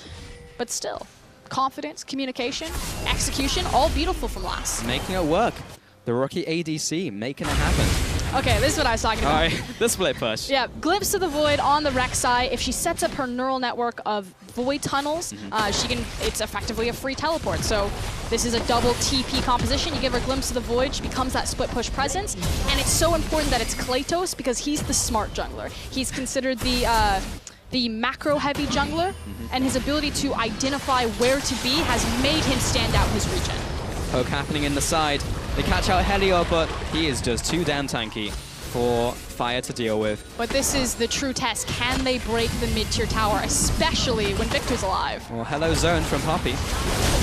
But still, confidence, communication, execution, all beautiful from Lass. Making it work. The rookie ADC making it happen. Okay, this is what I was talking about. All right, the split push. Yeah, glimpse of the void on the Rek'Sai. If she sets up her neural network of void tunnels, it's effectively a free teleport. So this is a double TP composition. You give her a glimpse of the void, she becomes that split push presence. And it's so important that it's Kratos because he's the smart jungler. He's considered the macro-heavy jungler, and his ability to identify where to be has made him stand out in his region. Poke happening in the side. They catch out Helio, but he is just too damn tanky for Fire to deal with. But this is the true test. Can they break the mid-tier tower, especially when Victor's alive? Well, hello zone from Poppy.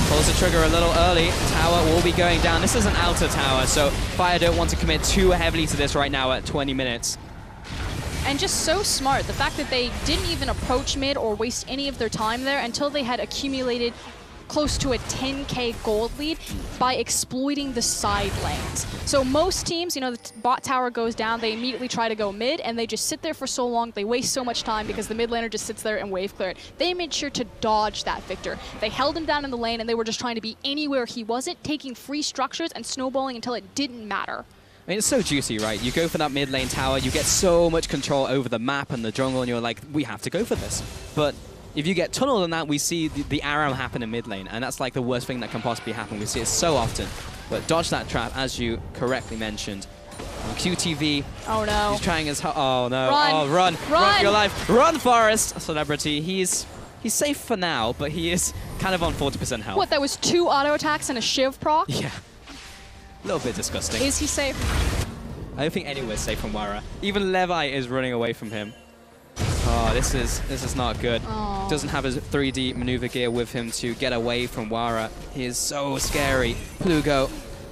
Pulls the trigger a little early. Tower will be going down. This is an outer tower, so Fire don't want to commit too heavily to this right now at 20 minutes. And just so smart, the fact that they didn't even approach mid or waste any of their time there until they had accumulated close to a 10k gold lead by exploiting the side lanes. So most teams, you know, the bot tower goes down, they immediately try to go mid, and they just sit there for so long, they waste so much time because the mid laner just sits there and wave clear it. They made sure to dodge that Victor. They held him down in the lane, and they were just trying to be anywhere he wasn't, taking free structures and snowballing until it didn't matter. I mean, it's so juicy, right? You go for that mid lane tower, you get so much control over the map and the jungle, and you're like, we have to go for this. But if you get tunneled in that, we see the arrow happen in mid lane, and that's like the worst thing that can possibly happen. We see it so often. But dodge that trap, as you correctly mentioned. QTV. Oh no. He's trying his... Oh no. Run. Oh, run. Run. Run for your life. Run, Forest. Celebrity. He's safe for now, but he is kind of on 40% health. What, that was 2 auto attacks and a shiv proc? Yeah. A little bit disgusting. Is he safe? I don't think anywhere's safe from Wara. Even Levi is running away from him. Oh, this is not good. Oh. Doesn't have his 3D maneuver gear with him to get away from Wara. He is so scary. Plugo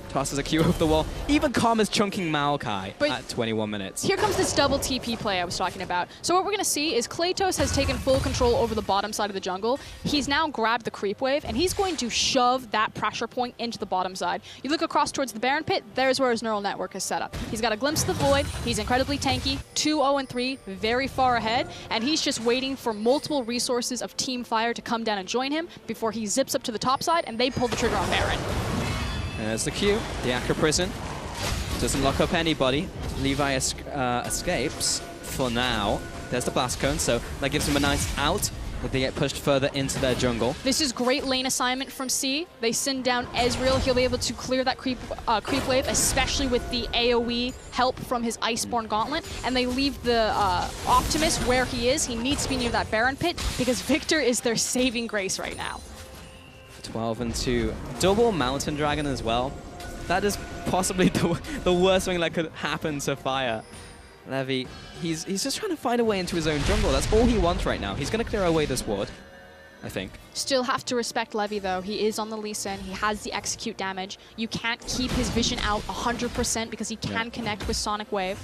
tosses a Q over the wall. Even Calm is chunking Maokai at 21 minutes. Here comes this double TP play I was talking about. So what we're going to see is Kratos has taken full control over the bottom side of the jungle. He's now grabbed the creep wave, and he's going to shove that pressure point into the bottom side. You look across towards the Baron pit, there's where his neural network is set up. He's got a glimpse of the void, he's incredibly tanky, 2-0-3, very far ahead, and he's just waiting for multiple resources of Team Fire to come down and join him before he zips up to the top side and they pull the trigger on Baron. There's the Q, the Acro Prison. Doesn't lock up anybody. Levi escapes for now. There's the Blast Cone, so that gives him a nice out, but they get pushed further into their jungle. This is great lane assignment from C. They send down Ezreal. He'll be able to clear that creep wave, especially with the AoE help from his Iceborne Gauntlet, and they leave the Optimus where he is. He needs to be near that Baron pit because Victor is their saving grace right now. 12 and 2. Double Mountain Dragon as well. That is possibly the worst thing that could happen to Fire. Levy, he's just trying to find a way into his own jungle. That's all he wants right now. He's going to clear away this ward, I think. Still have to respect Levy, though. He is on the Lee Sin. He has the execute damage. You can't keep his vision out 100% because he can connect with Sonic Wave.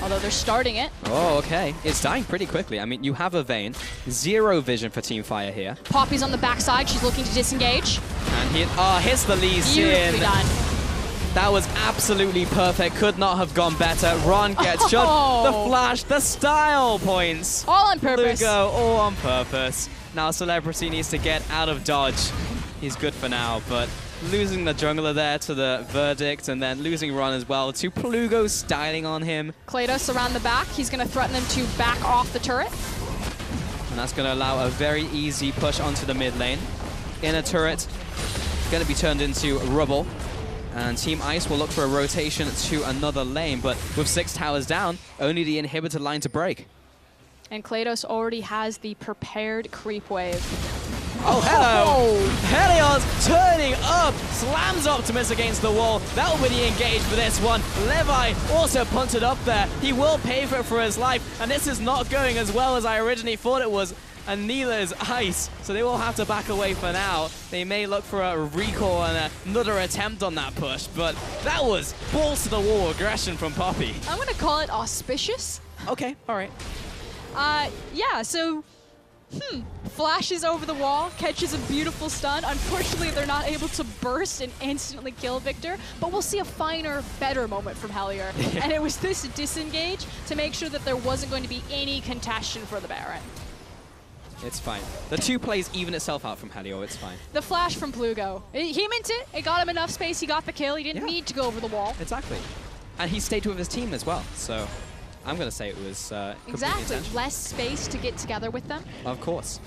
Although they're starting it. Oh, okay. It's dying pretty quickly. I mean, you have a Vayne. 0 vision for Team Fire here. Poppy's on the backside. She's looking to disengage. And he hits the Lee Sin. Beautifully done. That was absolutely perfect. Could not have gone better. Ron gets shot. The flash, the style points. All on purpose. Lugo, all on purpose. Now Celebrity needs to get out of dodge. He's good for now, but losing the jungler there to the Verdict and then losing Ron as well to Plugo styling on him. Kratos around the back. He's going to threaten them to back off the turret. And that's going to allow a very easy push onto the mid lane. Inner turret going to be turned into rubble. And Team Ice will look for a rotation to another lane, but with 6 towers down, only the inhibitor line to break. And Kratos already has the prepared creep wave. Oh, hello! Helios turning up, slams Optimus against the wall. That will be the engage for this one. Levi also punted up there. He will pay for it for his life, and this is not going as well as I originally thought it was. And neither is Ice, so they will have to back away for now. They may look for a recall and another attempt on that push, but that was balls to the wall aggression from Poppy. I'm going to call it auspicious. Okay, all right. Yeah, so flashes over the wall, catches a beautiful stun. Unfortunately, they're not able to burst and instantly kill Victor, but we'll see a finer, better moment from Hellier. And it was this disengage to make sure that there wasn't going to be any contention for the Baron. It's fine. The 2 plays even itself out from Helio. It's fine. The flash from Plugo. He meant it. It got him enough space. He got the kill. He didn't need to go over the wall. Exactly. And he stayed with his team as well. So I'm going to say it was exactly. Less space to get together with them. Of course.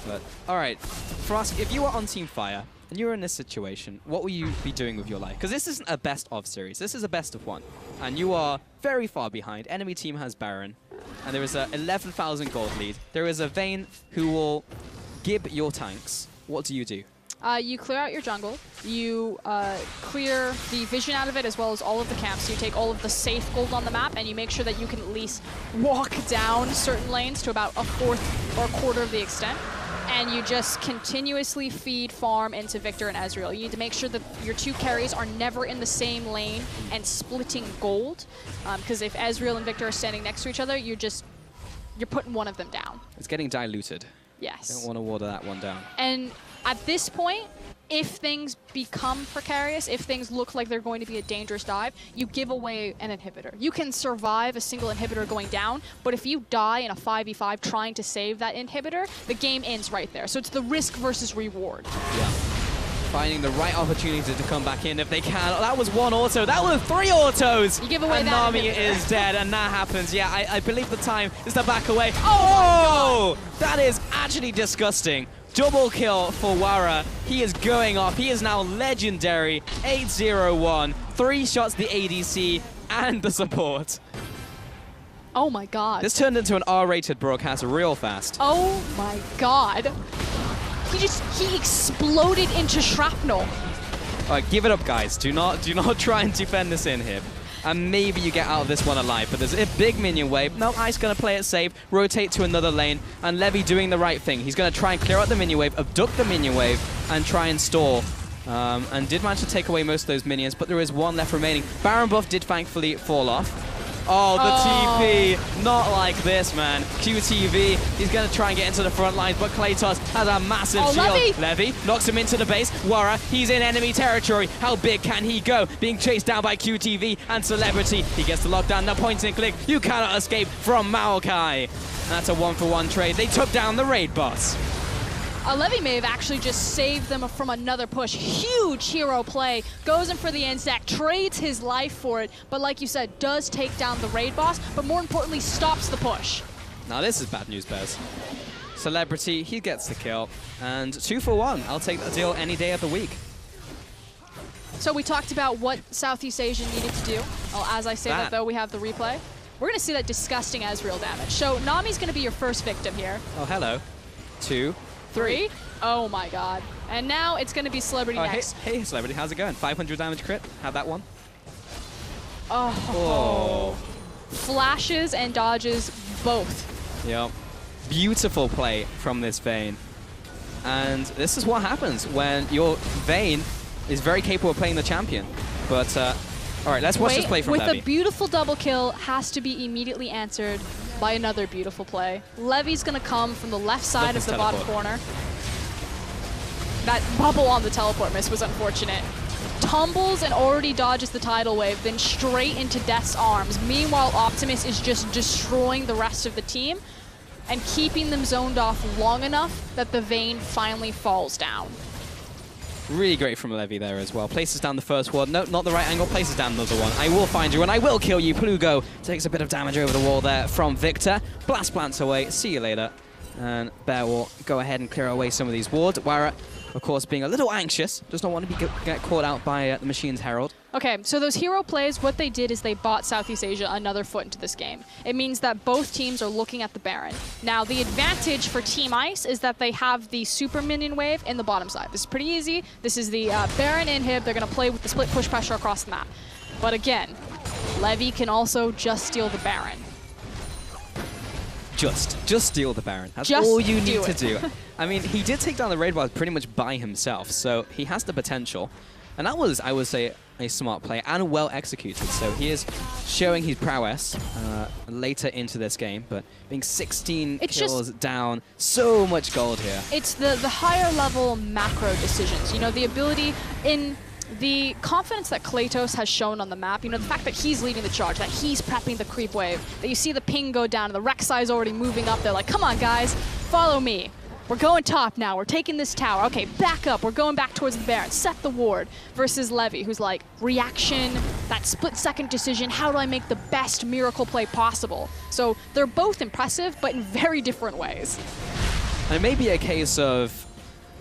But all right. For us, if you were on Team Fire and you were in this situation, what will you be doing with your life? Because this isn't a best of series. This is a best of 1. And you are very far behind. Enemy team has Baron. And there is a 11,000 gold lead. There is a Vayne who will gib your tanks. What do? You clear out your jungle. You clear the vision out of it as well as all of the camps. So you take all of the safe gold on the map and you make sure that you can at least walk down certain lanes to about a fourth or a quarter of the extent. And you just continuously feed farm into Victor and Ezreal. You need to make sure that your 2 carries are never in the same lane and splitting gold. Because if Ezreal and Victor are standing next to each other, you're putting one of them down. It's getting diluted. Yes. Don't want to water that one down. And at this point, if things become precarious, if things look like they're going to be a dangerous dive, you give away an inhibitor. You can survive a single inhibitor going down, but if you die in a 5v5 trying to save that inhibitor, the game ends right there. So it's the risk versus reward. Yeah. Finding the right opportunity to come back in if they can. Oh, that was 1 auto. That was 3 autos. You give away and that Nami inhibitor. is dead, and that happens. Yeah, I believe the time is to back away. Oh, that is actually disgusting. Double kill for Wara. He is going off. He is now legendary. 8-0-1. 3 shots the ADC and the support. Oh my god. This turned into an R-rated broadcast real fast. Oh my god. He exploded into shrapnel. All right, give it up, guys. Do not try and defend this in here. And maybe you get out of this one alive, but there's a big minion wave. No, Ice going to play it safe, rotate to another lane, and Levy doing the right thing. He's going to try and clear out the minion wave, abduct the minion wave, and try and stall. And did manage to take away most of those minions, but there is 1 left remaining. Baron buff did thankfully fall off. Oh, the TP. Not like this, man. QTV, he's going to try and get into the front lines, but Kratos has a massive shield. Levy knocks him into the base. Wara, he's in enemy territory. How big can he go? Being chased down by QTV and Celebrity. He gets the lockdown, the point and click. You cannot escape from Maokai. That's a 1-for-1 trade. They took down the raid boss. Levy may have actually just saved them from another push. Huge hero play. Goes in for the end stack, trades his life for it, but like you said, does take down the raid boss, but more importantly, stops the push. Now this is bad news, Bez. Celebrity, he gets the kill. And 2-for-1. I'll take that deal any day of the week. So we talked about what Southeast Asia needed to do. Well, as I say that, though, we have the replay. We're going to see that disgusting Ezreal damage. So Nami's going to be your first victim here. Oh, hello. 2, 3. Oh my god. And now it's going to be Celebrity next. Hey, Celebrity, how's it going? 500 damage crit. Have that one. Oh. Flashes and dodges both. Yep. Beautiful play from this Vayne. And this is what happens when your Vayne is very capable of playing the champion. But, all right, let's watch this play from Levy. With a beautiful double kill, has to be immediately answered by another beautiful play. Levy's going to come from the left side of the bottom corner. That bubble on the teleport miss was unfortunate. Tumbles and already dodges the tidal wave, then straight into Death's arms. Meanwhile, Optimus is just destroying the rest of the team and keeping them zoned off long enough that the Vayne finally falls down. Really great from Levy there as well. Places down the first ward. No, not the right angle. Places down another one. I will find you and I will kill you. Plugo takes a bit of damage over the wall there from Victor. Blast plants away. See you later. And Bear will go ahead and clear away some of these wards. Wara, of course, being a little anxious. Does not want to get caught out by the Machine's Herald. Okay, so those hero plays, what they did is they bought Southeast Asia another foot into this game. It means that both teams are looking at the Baron. Now, the advantage for Team Ice is that they have the super minion wave in the bottom side. This is pretty easy. This is the Baron inhib. They're going to play with the split push pressure across the map. But again, Levy can also just steal the Baron. Just steal the Baron. That's all you need to do. I mean, he did take down the raid boss pretty much by himself, so he has the potential. And that was, I would say, a smart play and well executed. So he is showing his prowess later into this game, but being 16 kills down, so much gold here. It's the higher level macro decisions. You know, the ability in the confidence that Kratos has shown on the map, you know, the fact that he's leading the charge, that he's prepping the creep wave, that you see the ping go down and the Rek'Sai is already moving up. They're like, come on, guys, follow me. We're going top now. We're taking this tower. Okay, back up. We're going back towards the Baron. Set the ward. Versus Levy, who's like, reaction, that split-second decision. How do I make the best miracle play possible? So they're both impressive, but in very different ways. And it may be a case of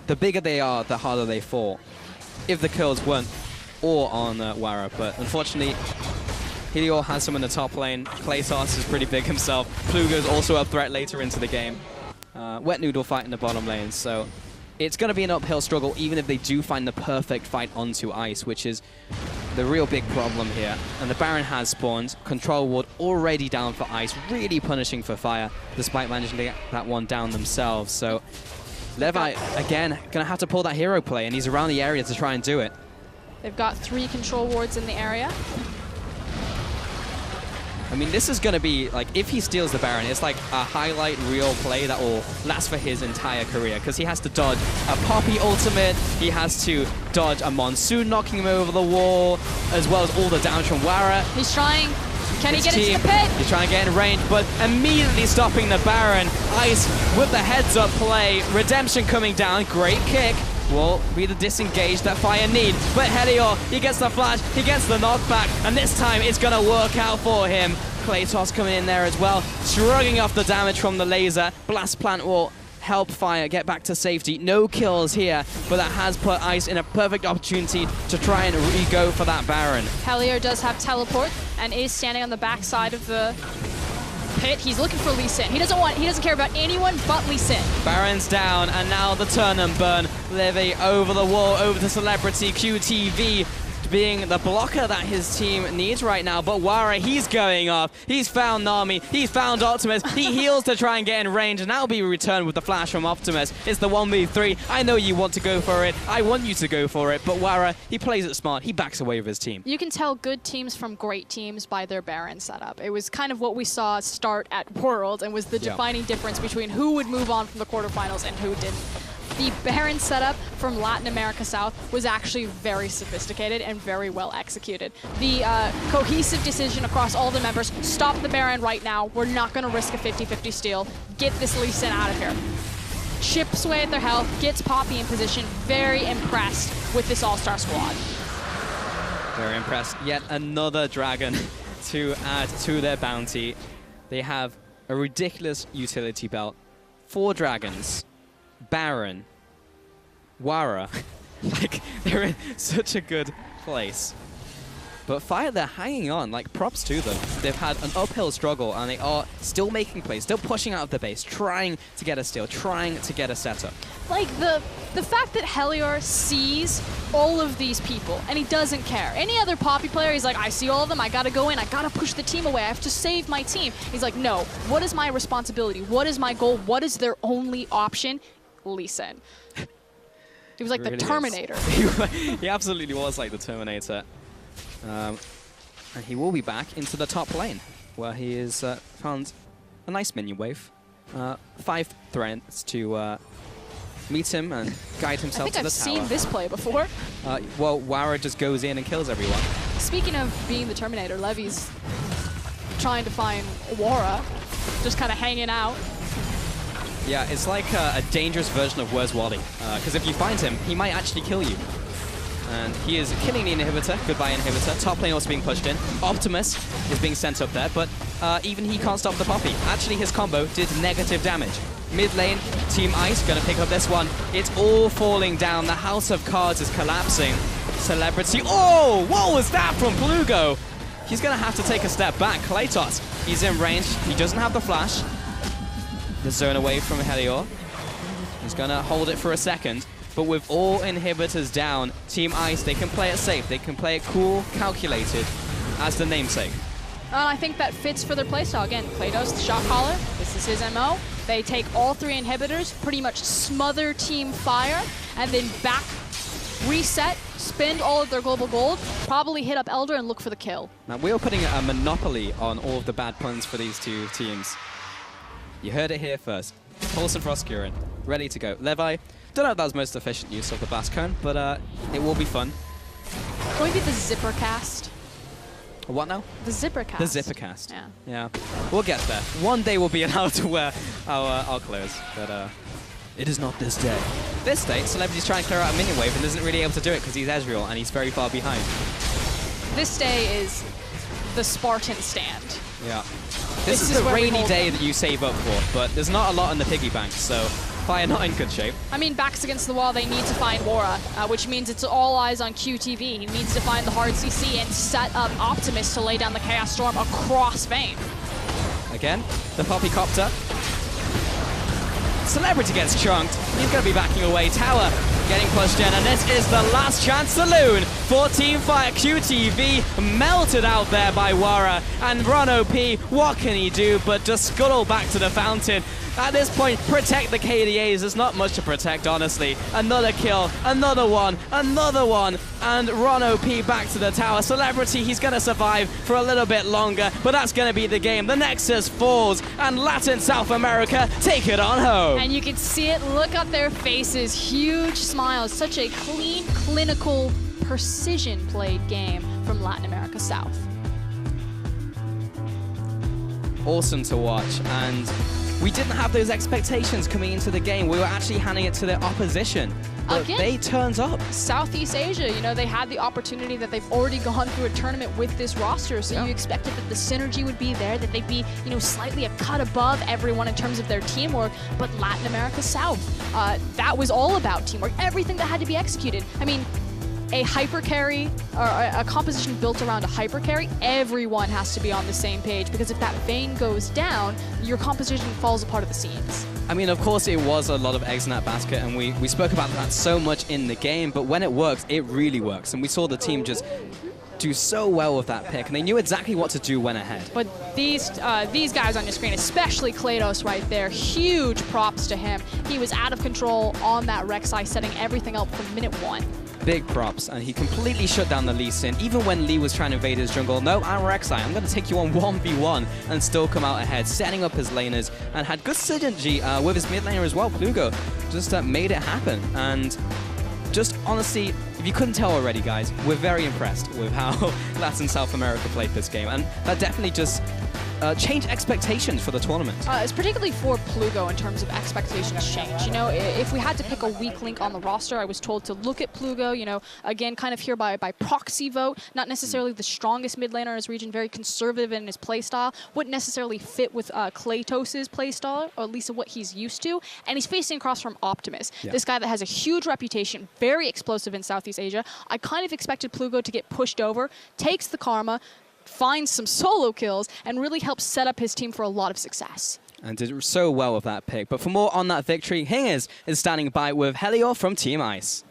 the bigger they are, the harder they fall. If the kills weren't all on Wara, but unfortunately, Helior has some in the top lane. Kratos is pretty big himself. Plugo's also a threat later into the game. Wet Noodle fight in the bottom lane, so it's going to be an uphill struggle even if they do find the perfect fight onto Ice, which is the real big problem here. And the Baron has spawned. Control ward already down for Ice, really punishing for Fire, despite managing to get that one down themselves. So Levi, again, going to have to pull that hero play, and he's around the area to try and do it. They've got 3 control wards in the area. I mean, this is going to be, like, if he steals the Baron, it's like a highlight reel play that will last for his entire career, because he has to dodge a Poppy ultimate, he has to dodge a Monsoon knocking him over the wall, as well as all the damage from Wara. He's trying. Can he get into the pit? He's trying to get in range, but immediately stopping the Baron. Ice with the heads-up play. Redemption coming down. Great kick. Will be the disengage that Fire need. But Helior, he gets the flash, he gets the knockback, and this time it's going to work out for him. Kratos coming in there as well, shrugging off the damage from the laser. Blast Plant will help Fire get back to safety. No kills here, but that has put Ice in a perfect opportunity to try and re-go for that Baron. Helior does have teleport and is standing on the back side of the pit. He's looking for Lee Sin. He doesn't care about anyone but Lee Sin. Baron's down, and now the turn and burn. Levy over the wall, over to Celebrity. QTV being the blocker that his team needs right now. But Wara, he's going off. He's found Nami. He's found Optimus. He heals to try and get in range, and that'll be returned with the flash from Optimus. It's the 1v3. I know you want to go for it. I want you to go for it. But Wara, he plays it smart. He backs away with his team. You can tell good teams from great teams by their Baron setup. It was kind of what we saw start at World, and was the defining difference between who would move on from the quarterfinals and who didn't. The Baron setup from Latin America South was actually very sophisticated and very well executed. The cohesive decision across all the members, stop the Baron right now. We're not going to risk a 50-50 steal. Get this Lee Sin out of here. Chips away at their health, gets Poppy in position. Very impressed with this all-star squad. Very impressed. Yet another dragon to add to their bounty. They have a ridiculous utility belt. 4 dragons. Baron, Wara, like, they're in such a good place. But Fire, they're hanging on, like props to them. They've had an uphill struggle and they are still making plays, still pushing out of the base, trying to get a steal, trying to get a setup. Like the fact that Helior sees all of these people and he doesn't care. Any other Poppy player, he's like, I see all of them, I gotta go in, I gotta push the team away, I have to save my team. He's like, no, what is my responsibility? What is my goal? What is their only option? Lee Sin. He was like the Terminator. He absolutely was like the Terminator. And he will be back into the top lane, where he has found a nice minion wave. 5 threats to meet him and guide himself to the tower. I think I've seen this play before. Well, Wara just goes in and kills everyone. Speaking of being the Terminator, Levy's trying to find Wara, just kind of hanging out. Yeah, it's like a dangerous version of Where's Wally. Because if you find him, he might actually kill you. And he is killing the inhibitor. Goodbye, inhibitor. Top lane also being pushed in. Optimus is being sent up there, but even he can't stop the Poppy. Actually, his combo did negative damage. Mid lane, Team Ice going to pick up this one. It's all falling down. The House of Cards is collapsing. Celebrity. Oh, what was that from Plugo? He's going to have to take a step back. Kratos, he's in range. He doesn't have the flash. The zone away from Helior. He's going to hold it for a second. But with all inhibitors down, Team Ice, they can play it safe. They can play it cool, calculated, as the namesake. I think that fits for their playstyle. Again, Kratos, the shot caller. This is his MO. They take all 3 inhibitors, pretty much smother Team Fire, and then back, reset, spend all of their global gold, probably hit up Elder and look for the kill. Now, we are putting a monopoly on all of the bad puns for these 2 teams. You heard it here first. Pulse and Frostcurin, ready to go. Levi, don't know if that was most efficient use of the Blast Cone, but it will be fun. Going to be the zipper cast. What now? The zipper cast. The zipper cast. Yeah. Yeah. We'll get there. One day we'll be allowed to wear our clothes, but it is not this day. This day, Celebrity's trying to clear out a minion wave and isn't really able to do it because he's Ezreal and he's very far behind. This day is the Spartan stand. Yeah. This is a rainy day that you save up for, but there's not a lot in the piggy bank, so Fire not in good shape. I mean, backs against the wall, they need to find Wara, which means it's all eyes on QTV. He needs to find the hard CC and set up Optimus to lay down the Chaos Storm across Vayne. Again, the Poppy Copter. Celebrity gets chunked. He's going to be backing away. Tower getting pushed in, and this is the last chance saloon for Team Fire. QTV melted out there by Wara, and Ron OP, what can he do but just scuttle back to the fountain? At this point, protect the KDAs. There's not much to protect, honestly. Another kill, another one, and Ron OP back to the tower. Celebrity, he's going to survive for a little bit longer, but that's going to be the game. The Nexus falls, and Latin South America take it on home. And you can see it, look at their faces, huge smiles. Such a clean, clinical, precision-played game from Latin America South. Awesome to watch, and we didn't have those expectations coming into the game. We were actually handing it to the opposition. But again, they turned up. Southeast Asia, you know, they had the opportunity that they've already gone through a tournament with this roster, so you expected that the synergy would be there, that they'd be, you know, slightly a cut above everyone in terms of their teamwork. But Latin America South, that was all about teamwork. Everything that had to be executed. I mean, a hyper carry, or a composition built around a hyper carry, everyone has to be on the same page, because if that Vayne goes down, your composition falls apart at the seams. I mean, of course, it was a lot of eggs in that basket, and we spoke about that so much in the game, but when it works, it really works. And we saw the team just do so well with that pick, and they knew exactly what to do when ahead. But these guys on your screen, especially Kratos right there, huge props to him. He was out of control on that Rek'Sai, setting everything up from minute 1. Big props, and he completely shut down the Lee Sin. Even when Lee was trying to invade his jungle, no, I'm Rek'Sai, I'm going to take you on 1v1 and still come out ahead, setting up his laners, and had good synergy with his mid laner as well. Plugo just made it happen, and just honestly, if you couldn't tell already, guys, we're very impressed with how Latin South America played this game, and that definitely just change expectations for the tournament? It's particularly for Plugo in terms of expectations change. You know, if we had to pick a weak link on the roster, I was told to look at Plugo, you know, again, kind of here by proxy vote, not necessarily the strongest mid laner in his region, very conservative in his playstyle, wouldn't necessarily fit with Klatos's playstyle, or at least what he's used to, and he's facing across from Optimus, this guy that has a huge reputation, very explosive in Southeast Asia. I kind of expected Plugo to get pushed over, takes the karma, finds some solo kills, and really helps set up his team for a lot of success. And did so well with that pick. But for more on that victory, Hingers is standing by with Helior from Team Ice.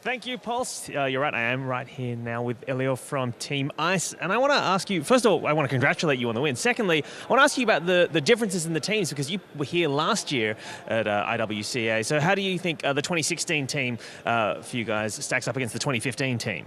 Thank you, Pulse. You're right, I am right here now with Elio from Team Ice. And I want to ask you, first of all, I want to congratulate you on the win. Secondly, I want to ask you about the differences in the teams, because you were here last year at IWCA. So how do you think the 2016 team for you guys stacks up against the 2015 team?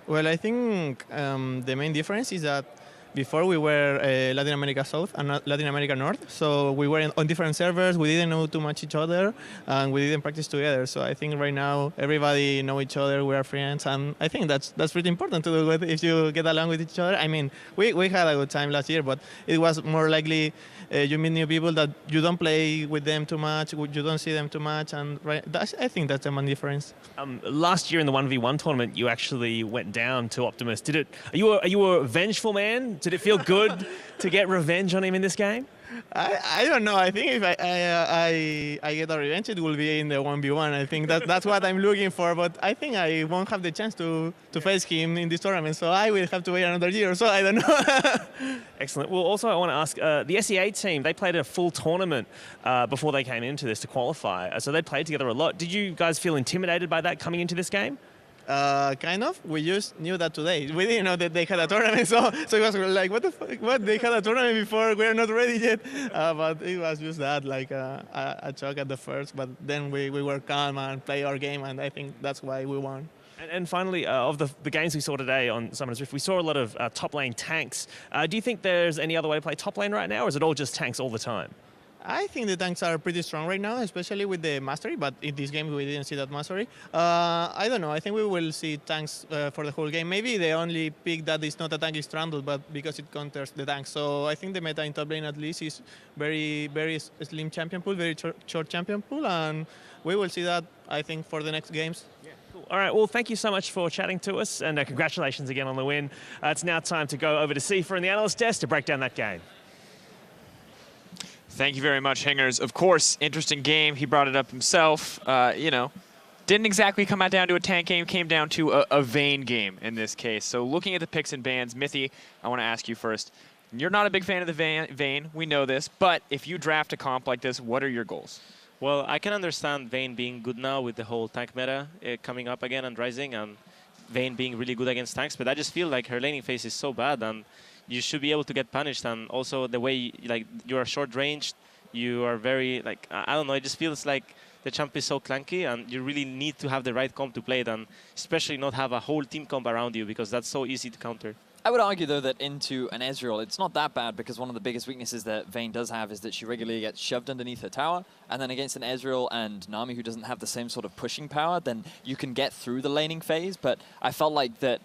Well, I think the main difference is that before we were Latin America South and not Latin America North, so we were on different servers, we didn't know too much each other, and we didn't practice together. So I think right now everybody know each other, we are friends, and I think that's pretty important to do if you get along with each other. I mean, we had a good time last year, but it was more likely you meet new people that you don't play with them too much, you don't see them too much, and I think that's the main difference. Last year in the 1v1 tournament, you actually went down to Optimus. Are you a vengeful man? Did it feel good to get revenge on him in this game? I don't know. I think if I get a revenge, it will be in the 1v1. I think that's what I'm looking for. But I think I won't have the chance to face him in this tournament. So I will have to wait another year or so. I don't know. Excellent. Well, also I want to ask, the SEA team, they played a full tournament before they came into this to qualify. So they played together a lot. Did you guys feel intimidated by that coming into this game? Kind of. We just knew that today. We didn't know that they had a tournament, so it was like, what the fuck? What? They had a tournament before? We're not ready yet. But it was just that, like a shock at the first. But then we were calm and play our game, and I think that's why we won. And finally, of the games we saw today on Summoner's Rift, we saw a lot of top lane tanks. Do you think there's any other way to play top lane right now, or is it all just tanks all the time? I think the tanks are pretty strong right now, especially with the mastery, but in this game we didn't see that mastery. I don't know, I think we will see tanks for the whole game. Maybe the only pick that is not a tank is Trundle, but because it counters the tank. So I think the meta in top lane at least is very slim champion pool, very short champion pool, and we will see that, I think, for the next games. Yeah, cool. All right, well, thank you so much for chatting to us, and congratulations again on the win. It's now time to go over to Sifa in the analyst desk to break down that game. Thank you very much, Hingers. Of course, interesting game. He brought it up himself. You know, didn't exactly come out down to a tank game, came down to a Vayne game in this case. So looking at the picks and bans, Mithy, I want to ask you first. You're not a big fan of the Vayne, we know this, but if you draft a comp like this, what are your goals? Well, I can understand Vayne being good now with the whole tank meta coming up again and rising, and Vayne being really good against tanks, but I just feel like her laning phase is so bad, and you should be able to get punished. And also the way you are short ranged, you are very I don't know. It just feels like the champ is so clunky, and you really need to have the right comp to play it, and especially not have a whole team comp around you, because that's so easy to counter. I would argue, though, that into an Ezreal, it's not that bad, because one of the biggest weaknesses that Vayne does have is that she regularly gets shoved underneath her tower, and then against an Ezreal and Nami who doesn't have the same sort of pushing power, then you can get through the laning phase. But I felt like that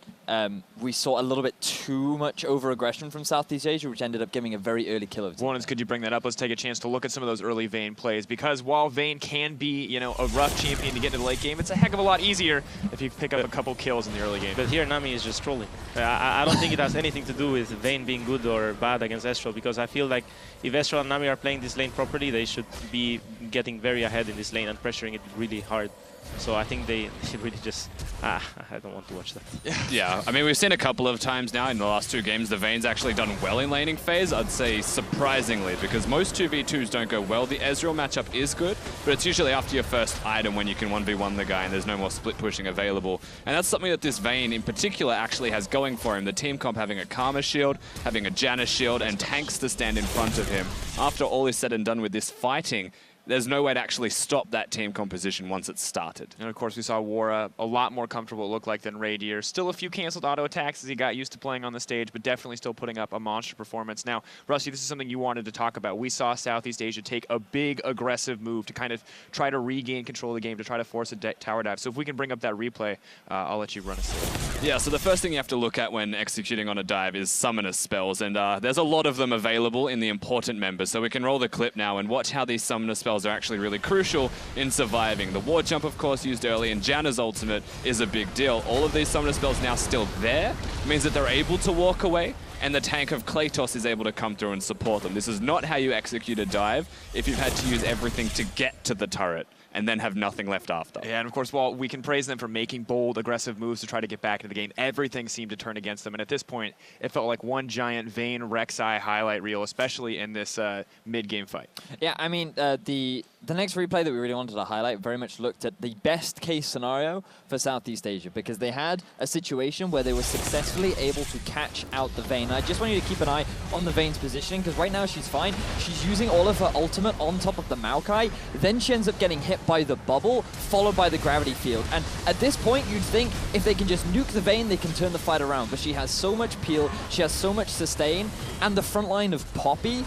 we saw a little bit too much over-aggression from Southeast Asia, which ended up giving a very early kill of One is, could you bring that up? Let's take a chance to look at some of those early Vayne plays, because while Vayne can be, you know, a rough champion to get into the late game, it's a heck of a lot easier if you pick up a couple kills in the early game. But here Nami is just trolling. I don't think it has anything to do with Vayne being good or bad against Ezreal, because I feel like if Ezreal and Nami are playing this lane properly, they should be getting very ahead in this lane and pressuring it really hard. So I think they should really just... I don't want to watch that. Yeah, I mean, we've seen a couple of times now in the last two games, the Vayne's actually done well in laning phase. I'd say surprisingly, because most 2v2s don't go well. The Ezreal matchup is good, but it's usually after your first item when you can 1v1 the guy and there's no more split pushing available. And that's something that this Vayne in particular actually has going for him. The team comp having a Karma shield, having a Janus shield, and tanks to stand in front of him. After all is said and done with this fighting, there's no way to actually stop that team composition once it's started. And of course, we saw Wara a lot more comfortable, it looked like, than Radier. Still a few canceled auto attacks as he got used to playing on the stage, but definitely still putting up a monster performance. Now, Rusty, this is something you wanted to talk about. We saw Southeast Asia take a big aggressive move to kind of try to regain control of the game, to try to force a tower dive. So if we can bring up that replay, I'll let you run us through it. Yeah, so the first thing you have to look at when executing on a dive is summoner spells, and there's a lot of them available in the important members, so we can roll the clip now and watch how these summoner spells are actually really crucial in surviving. The ward jump, of course, used early, and Janna's ultimate is a big deal. All of these summoner spells now still there, means that they're able to walk away, and the tank of Kratos is able to come through and support them. This is not how you execute a dive if you've had to use everything to get to the turret and then have nothing left after. Yeah, and of course, while we can praise them for making bold, aggressive moves to try to get back into the game, everything seemed to turn against them. And at this point, it felt like one giant Vayne Rek'Sai highlight reel, especially in this mid-game fight. Yeah, I mean, the next replay that we really wanted to highlight very much looked at the best case scenario for Southeast Asia, because they had a situation where they were successfully able to catch out the Vayne. I just want you to keep an eye on the Vayne's positioning, because right now she's fine. She's using all of her ultimate on top of the Maokai. Then she ends up getting hit by the bubble, followed by the gravity field. And at this point, you'd think if they can just nuke the Vayne, they can turn the fight around. But she has so much peel, she has so much sustain, and the front line of Poppy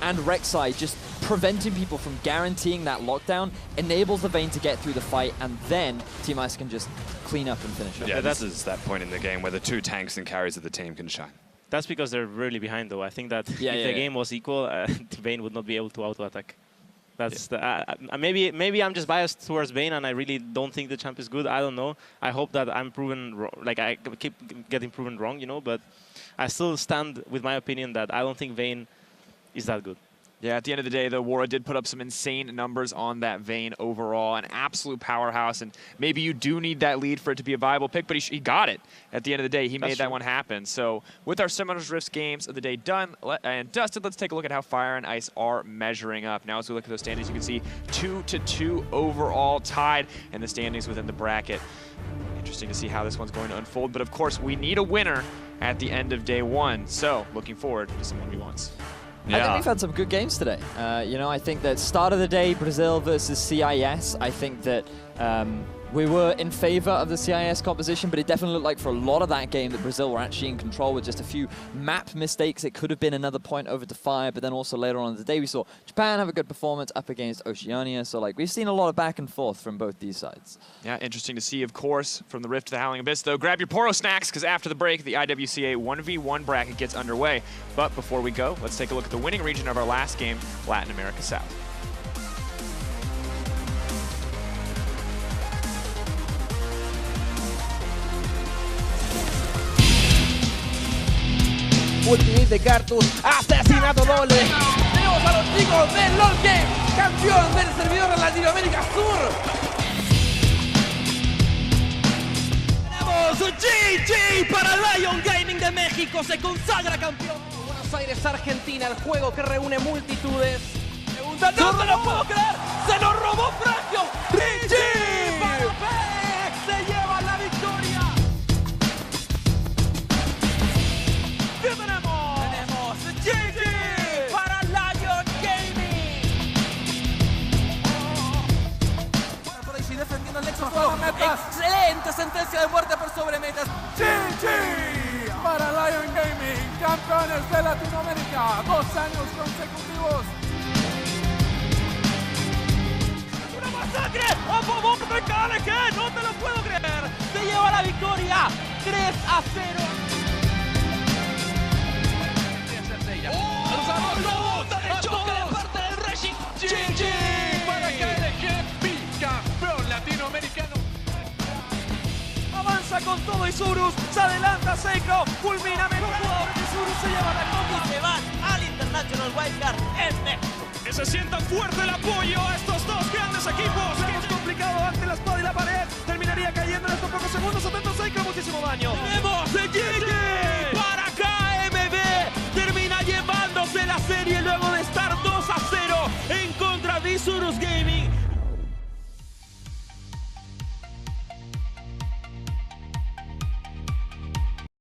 and Rek'Sai just preventing people from guaranteeing that lockdown enables the Vayne to get through the fight, and then Team Ice can just clean up and finish it. Yeah, this is that point in the game where the two tanks and carries of the team can shine. That's because they're really behind, though. I think that if the game was equal, Vayne would not be able to auto-attack. That's maybe I'm just biased towards Vayne, and I really don't think the champ is good. I don't know. I hope that I'm proven wrong. Like, I keep getting proven wrong, you know. But I still stand with my opinion that I don't think Vayne is that good. Yeah, at the end of the day, though, Wara did put up some insane numbers on that Vayne overall. An absolute powerhouse, and maybe you do need that lead for it to be a viable pick, but he got it. At the end of the day, he made that one happen. So with our Summoners Rift games of the day done and dusted, let's take a look at how Fire and Ice are measuring up. Now as we look at those standings, you can see 2-2 overall tied in the standings within the bracket. Interesting to see how this one's going to unfold, but of course, we need a winner at the end of day one. So looking forward to some 1v1s. Yeah. I think we've had some good games today. You know, I think that start of the day, Brazil versus CIS, I think that we were in favor of the CIS composition, but it definitely looked like for a lot of that game that Brazil were actually in control with just a few map mistakes. It could have been another point over to Fire, but then also later on in the day, we saw Japan have a good performance up against Oceania. So, like, we've seen a lot of back and forth from both these sides. Yeah, interesting to see, of course, from the Rift to the Howling Abyss, though. Grab your Poro snacks, because after the break, the IWCA 1v1 bracket gets underway. But before we go, let's take a look at the winning region of our last game, Latin America South. Ultimate de Cartus, asesinato doble. Tenemos a los chicos del LOL Game, campeón del servidor de Latinoamérica Sur. Tenemos GG para Lion Gaming de México, se consagra campeón. Buenos Aires, Argentina, el juego que reúne multitudes. Pregunta, no me lo puedo creer, se lo robó Fragio. GG para Pex, se lleva la victoria. Tenemos GG para Lion Gaming. Bueno, por ahí sí defendiendo el Nexus. Excelente sentencia de muerte por sobre metas. GG para Lion Gaming, campeones de Latinoamérica, 2 años consecutivos. ¡Una masacre! ¡A favor de KLG! ¡No te lo puedo creer! Se lleva la victoria, 3-0. GG para KLG, bicampeón latinoamericano. Avanza con todo Isurus, se adelanta Seiko, culmina mejor jugador de Isurus, se lleva la copa. Se van al International Wildcard en México. Que se sienta fuerte el apoyo a estos dos grandes equipos. Vemos complicado ante la espada y la pared. Terminaría cayendo en estos pocos segundos. Atento Seiko, muchísimo daño. Tenemos GG para KMB. Termina llevándose la serie luego de estar 2-0 en contra de Isurus Gaming.